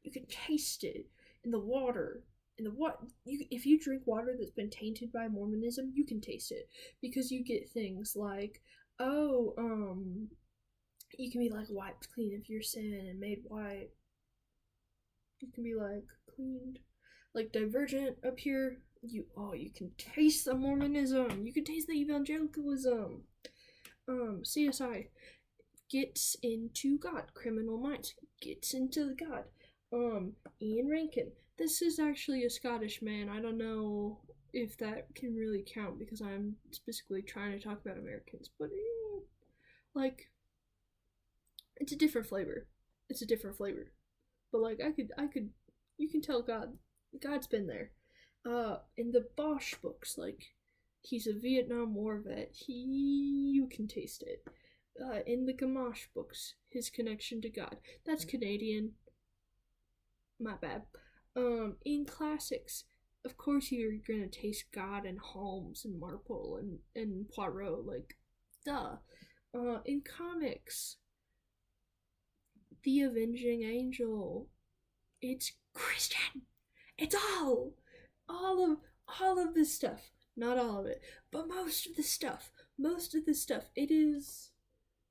You can taste it in the water. If you drink water that's been tainted by Mormonism, you can taste it because you get things like, you can be like wiped clean of your sin and made white. You can be like cleaned. Like Divergent up here, you can taste the Mormonism. You can taste the evangelicalism. CSI gets into God. Criminal Minds gets into God. Ian Rankin. This is actually a Scottish man. I don't know if that can really count because I'm specifically trying to talk about Americans, but like it's a different flavor. It's a different flavor. But like you can tell God's been there. In the Bosch books, like he's a Vietnam War vet. You can taste it. In the Gamache books, his connection to God. That's Canadian. My bad. In classics, of course you're gonna taste God and Holmes and Marple and Poirot, like, duh. In comics, the Avenging Angel, it's Christian. It's all of this stuff. Not all of it, but most of the stuff. It is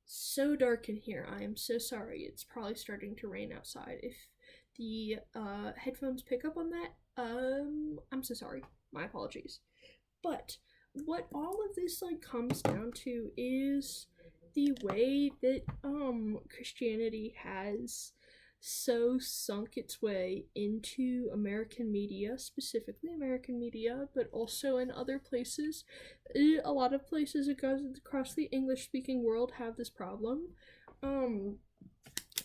so dark in here. I am so sorry. It's probably starting to rain outside. If the headphones pick up on that, I'm so sorry. My apologies. But what all of this like comes down to is the way that Christianity has so sunk its way into American media, specifically American media, but also in other places. A lot of places across the English-speaking world have this problem.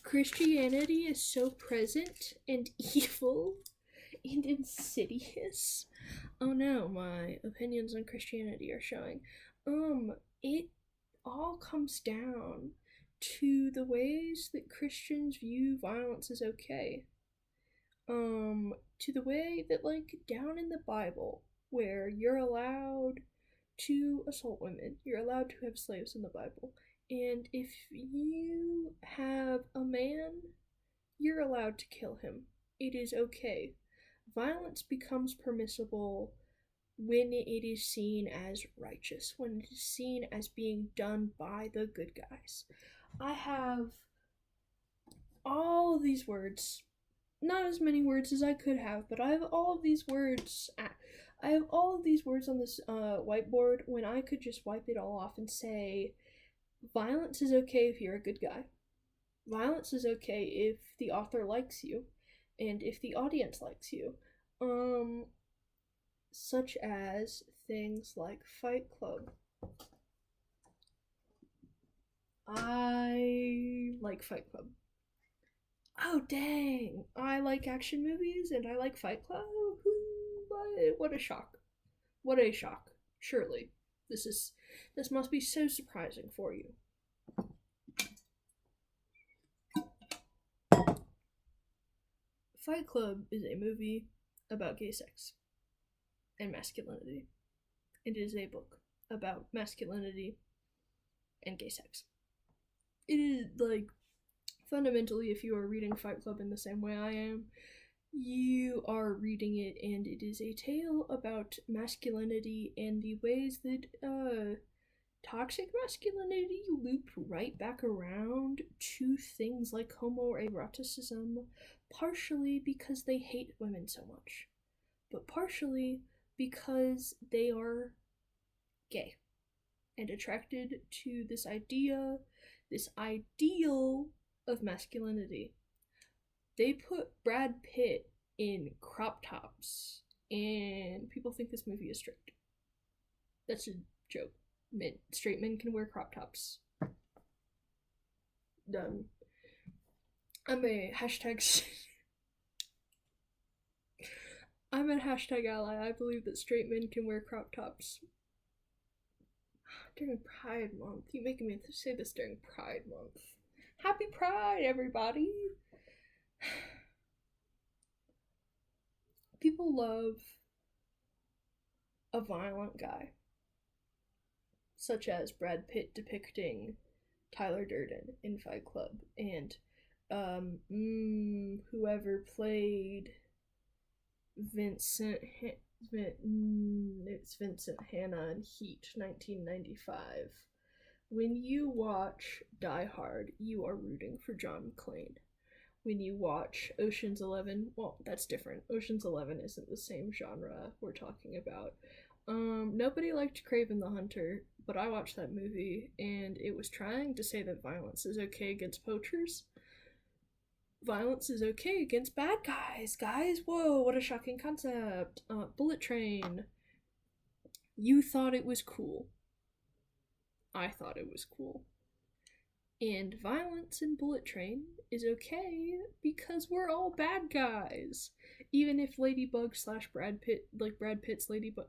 Christianity is so present and evil and insidious. Oh no, my opinions on Christianity are showing. It all comes down to the ways that Christians view violence as okay. To the way that, like, down in the Bible, where you're allowed to assault women, you're allowed to have slaves in the Bible, and if you have a man, you're allowed to kill him. It is okay. Violence becomes permissible when it is seen as righteous, when it is seen as being done by the good guys. I have all of these words, not as many words as I could have, but I have all of these words. I have all of these words on this whiteboard when I could just wipe it all off and say, violence is okay if you're a good guy. Violence is okay if the author likes you, and if the audience likes you. Such as things like Fight Club. I like Fight Club. Oh dang! I like action movies and I like Fight Club. What a shock! What a shock! Surely, this must be so surprising for you. Fight Club is a movie about gay sex and masculinity. It is a book about masculinity and gay sex. It is like fundamentally, if you are reading Fight Club in the same way I am, you are reading it, and it is a tale about masculinity and the ways that toxic masculinity loop right back around to things like homoeroticism, partially because they hate women so much, but partially because they are gay and attracted to this idea, this ideal of masculinity. They put Brad Pitt in crop tops, and people think this movie is strict. That's a joke. Straight men can wear crop tops. Done. I'm a hashtag. I'm a hashtag ally. I believe that straight men can wear crop tops. During Pride Month. You're making me say this during Pride Month. Happy Pride, everybody! People love a violent guy, such as Brad Pitt depicting Tyler Durden in Fight Club, and whoever played Vincent it's Vincent Hanna in Heat 1995. When you watch Die Hard, you are rooting for John McClane. When you watch Ocean's 11, well, that's different. Ocean's 11 isn't the same genre we're talking about. Nobody liked Kraven the Hunter, but I watched that movie, and it was trying to say that violence is okay against poachers. Violence is okay against bad guys. Guys, whoa, what a shocking concept. Bullet Train. You thought it was cool. I thought it was cool. And violence in Bullet Train is okay because we're all bad guys. Even if Ladybug / Brad Pitt, like Brad Pitt's Ladybug.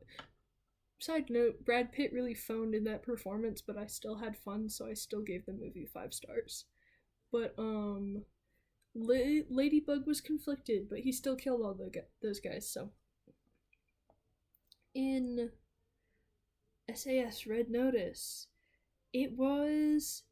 Side note, Brad Pitt really phoned in that performance, but I still had fun, so I still gave the movie 5 stars. But, Ladybug was conflicted, but he still killed all those guys, so. In SAS Red Notice, it was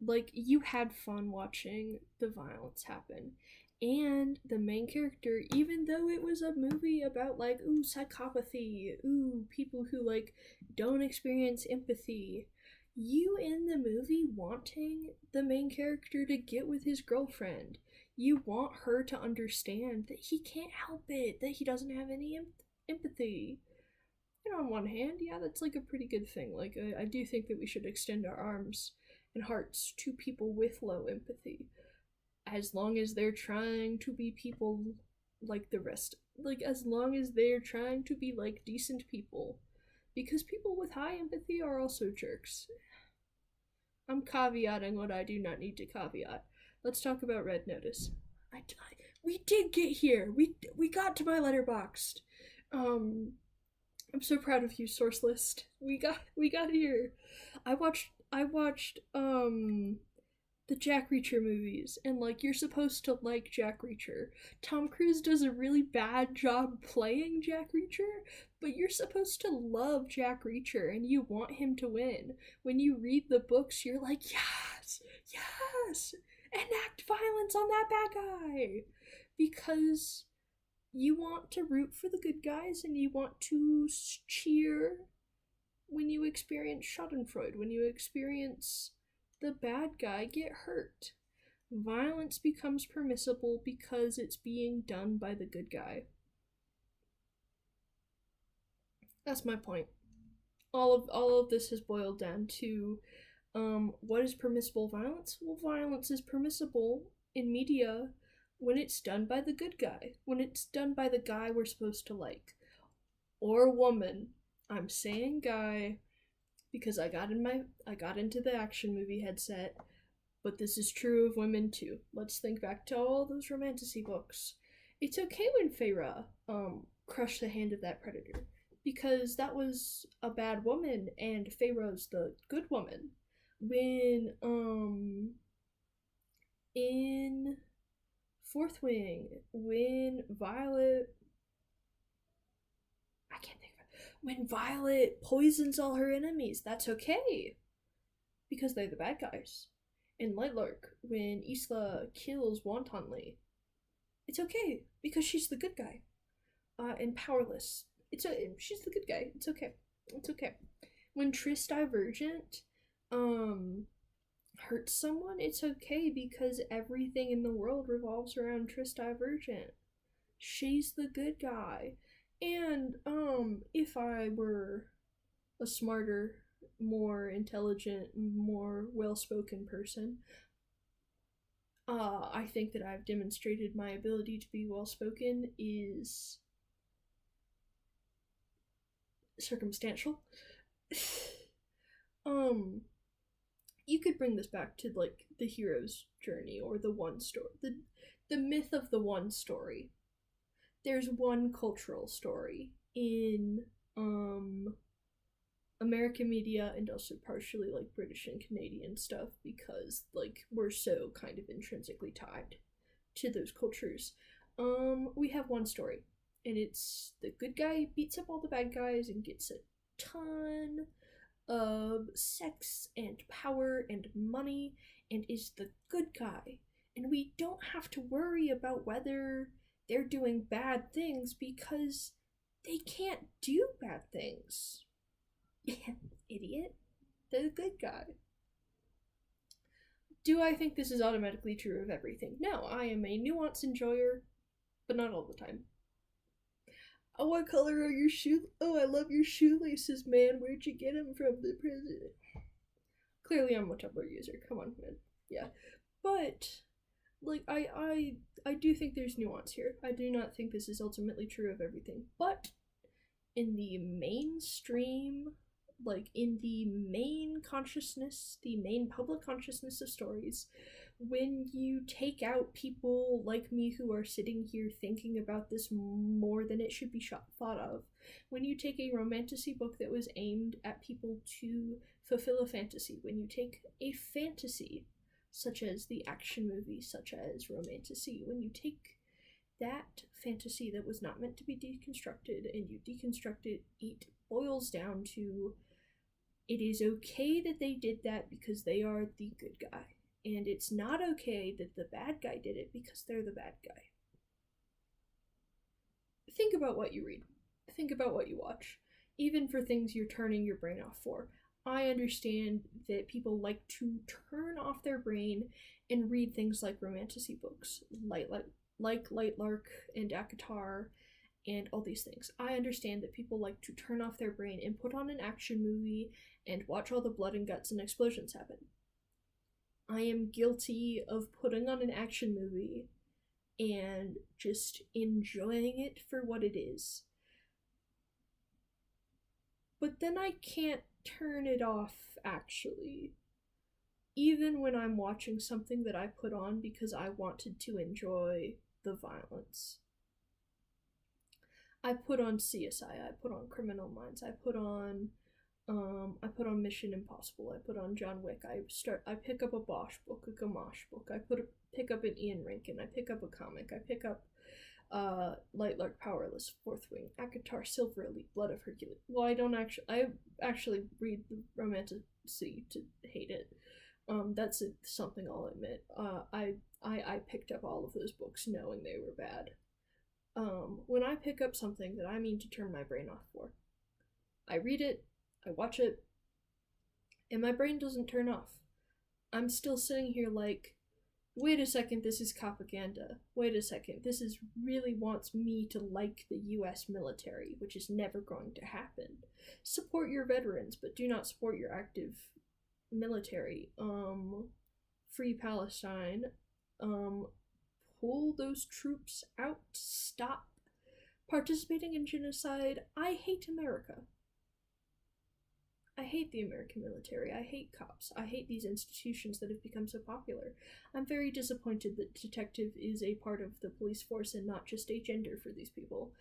like you had fun watching the violence happen. And the main character, even though it was a movie about like, ooh, psychopathy, ooh, people who like don't experience empathy, you in the movie wanting the main character to get with his girlfriend. You want her to understand that he can't help it, that he doesn't have any empathy. And on one hand, yeah, that's like a pretty good thing. Like, I do think that we should extend our arms and hearts to people with low empathy, as long as they're trying to be people like the rest. Like, as long as they're trying to be like decent people. Because people with high empathy are also jerks. I'm caveating what I do not need to caveat. Let's talk about Red Notice. We did get here. We got to my letterboxd. I'm so proud of you, Source List. We got here. I watched the Jack Reacher movies, and like you're supposed to like Jack Reacher. Tom Cruise does a really bad job playing Jack Reacher, but you're supposed to love Jack Reacher and you want him to win. When you read the books, you're like, yes, enact violence on that bad guy, because you want to root for the good guys and you want to cheer when you experience Schadenfreude, when you experience the bad guy get hurt. Violence becomes permissible because it's being done by the good guy. That's my point. All of this has boiled down to what is permissible violence? Well, violence is permissible in media when it's done by the good guy, when it's done by the guy we're supposed to like, or woman. I'm saying guy because I got into the action movie headset, but this is true of women too. Let's think back to all those romantasy books. It's okay when Feyre crushed the hand of that predator, because that was a bad woman and Feyre's the good woman. When in Fourth Wing, when Violet, I can't think of it. When Violet poisons all her enemies, that's okay, because they're the bad guys. In Lightlark, when Isla kills wantonly, it's okay because she's the good guy. And Powerless, she's the good guy. It's okay. It's okay. When Triss Divergent hurts someone, it's okay because everything in the world revolves around Triss Divergent. She's the good guy. And if I were a smarter, more intelligent, more well-spoken person, I think that I've demonstrated my ability to be well-spoken is circumstantial. You could bring this back to like the hero's journey or the one story, the myth of the one story. There's one cultural story in American media and also partially like British and Canadian stuff, because like we're so kind of intrinsically tied to those cultures. We have one story, and it's the good guy beats up all the bad guys and gets a ton of sex and power and money and is the good guy. And we don't have to worry about whether they're doing bad things because they can't do bad things. Idiot. They're the good guy. Do I think this is automatically true of everything? No, I am a nuance enjoyer, but not all the time. Oh, what color are your shoes? Oh, I love your shoelaces, man. Where'd you get them from? The president. Clearly, I'm a Tumblr user. Come on, man. Yeah, but like I do think there's nuance here. I do not think this is ultimately true of everything, but in the mainstream, like in the main consciousness, the main public consciousness of stories, when you take out people like me who are sitting here thinking about this more than it should be thought of, when you take a romantasy book that was aimed at people to fulfill a fantasy, when you take a fantasy such as the action movie, such as romantasy, when you take that fantasy that was not meant to be deconstructed and you deconstruct it, it boils down to it is okay that they did that because they are the good guy. And it's not okay that the bad guy did it because they're the bad guy. Think about what you read. Think about what you watch. Even for things you're turning your brain off for. I understand that people like to turn off their brain and read things like romantasy books, like Lightlark and ACOTAR and all these things. I understand that people like to turn off their brain and put on an action movie and watch all the blood and guts and explosions happen. I am guilty of putting on an action movie and just enjoying it for what it is. But then I can't turn it off, actually. Even when I'm watching something that I put on because I wanted to enjoy the violence. I put on CSI, I put on Criminal Minds, I put on Mission Impossible, I put on John Wick, I pick up a Bosch book, a Gamache book, I pick up an Ian Rankin, I pick up a comic, I pick up Lightlark, Powerless, Fourth Wing, ACOTAR, Silver Elite, Blood of Hercules. Well, I actually read the romantasy to hate it. That's something I'll admit. I picked up all of those books knowing they were bad. When I pick up something that I mean to turn my brain off for, I read it, I watch it, and my brain doesn't turn off. I'm still sitting here like, wait a second, this is propaganda. Wait a second, this is really wants me to like the US military, which is never going to happen. Support your veterans, but do not support your active military. Free Palestine. Pull those troops out. Stop participating in genocide. I hate America. I hate the American military. I hate cops. I hate these institutions that have become so popular. I'm very disappointed that detective is a part of the police force and not just a gender for these people.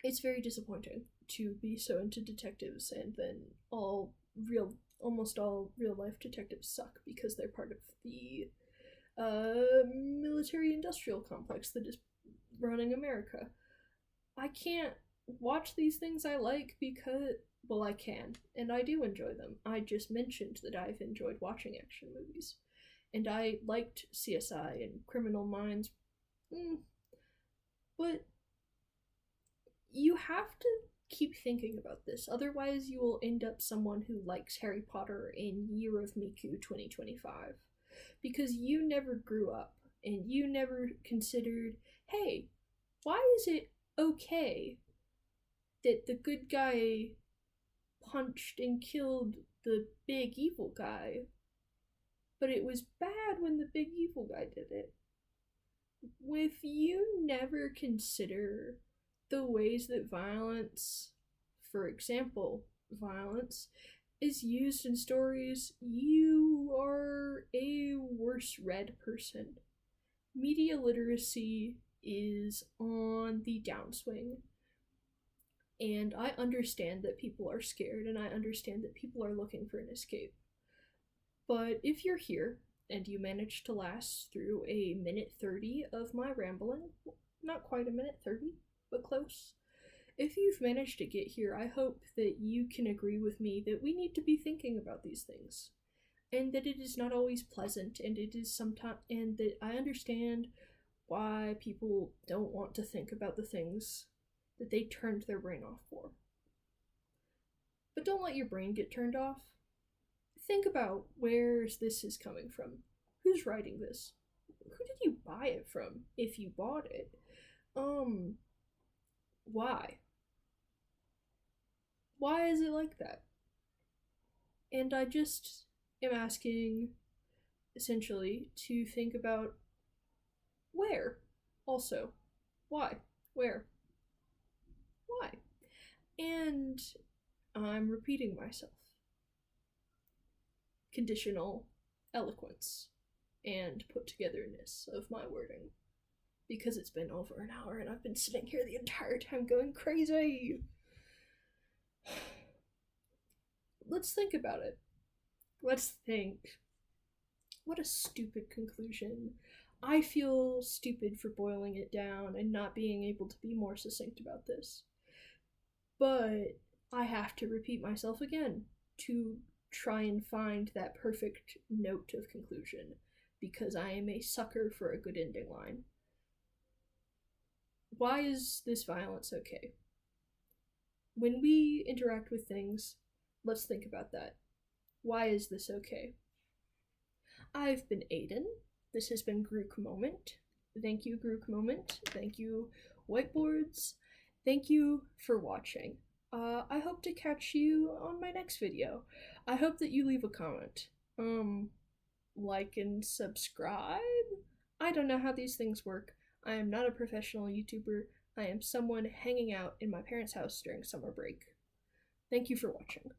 It's very disappointing to be so into detectives and then almost all real life detectives suck because they're part of the military industrial complex that is running America. I can't watch these things I like because, well, I can, and I do enjoy them. I just mentioned that I've enjoyed watching action movies, and I liked CSI and Criminal Minds, but you have to keep thinking about this, otherwise, you will end up someone who likes Harry Potter in Year of Miku 2025. Because you never grew up and you never considered, hey, why is it okay that the good guy punched and killed the big evil guy, but it was bad when the big evil guy did it? If you never consider the ways that violence, for example, violence, is used in stories, you are a worse read person. Media literacy is on the downswing. And I understand that people are scared, and I understand that people are looking for an escape. But if you're here and you manage to last through a minute 30 of my rambling, not quite a minute 30, but close. If you've managed to get here, I hope that you can agree with me that we need to be thinking about these things, and that it is not always pleasant, and it is sometimes, and that I understand why people don't want to think about the things that they turned their brain off for. But don't let your brain get turned off. Think about where this is coming from. Who's writing this? Who did you buy it from, if you bought it? Why? Why is it like that? And I just am asking, essentially, to think about where. Also, why? Where? Why? And I'm repeating myself. Conditional eloquence and put togetherness of my wording. Because it's been over an hour and I've been sitting here the entire time going crazy. Let's think about it. Let's think. What a stupid conclusion. I feel stupid for boiling it down and not being able to be more succinct about this. But I have to repeat myself again to try and find that perfect note of conclusion, because I am a sucker for a good ending line. Why is this violence okay? When we interact with things, let's think about that. Why is this okay? I've been Aiden. This has been Grook Moment. Thank you, Grook Moment. Thank you, Whiteboards. Thank you for watching. I hope to catch you on my next video. I hope that you leave a comment. Like and subscribe? I don't know how these things work. I am not a professional YouTuber. I am someone hanging out in my parents' house during summer break. Thank you for watching.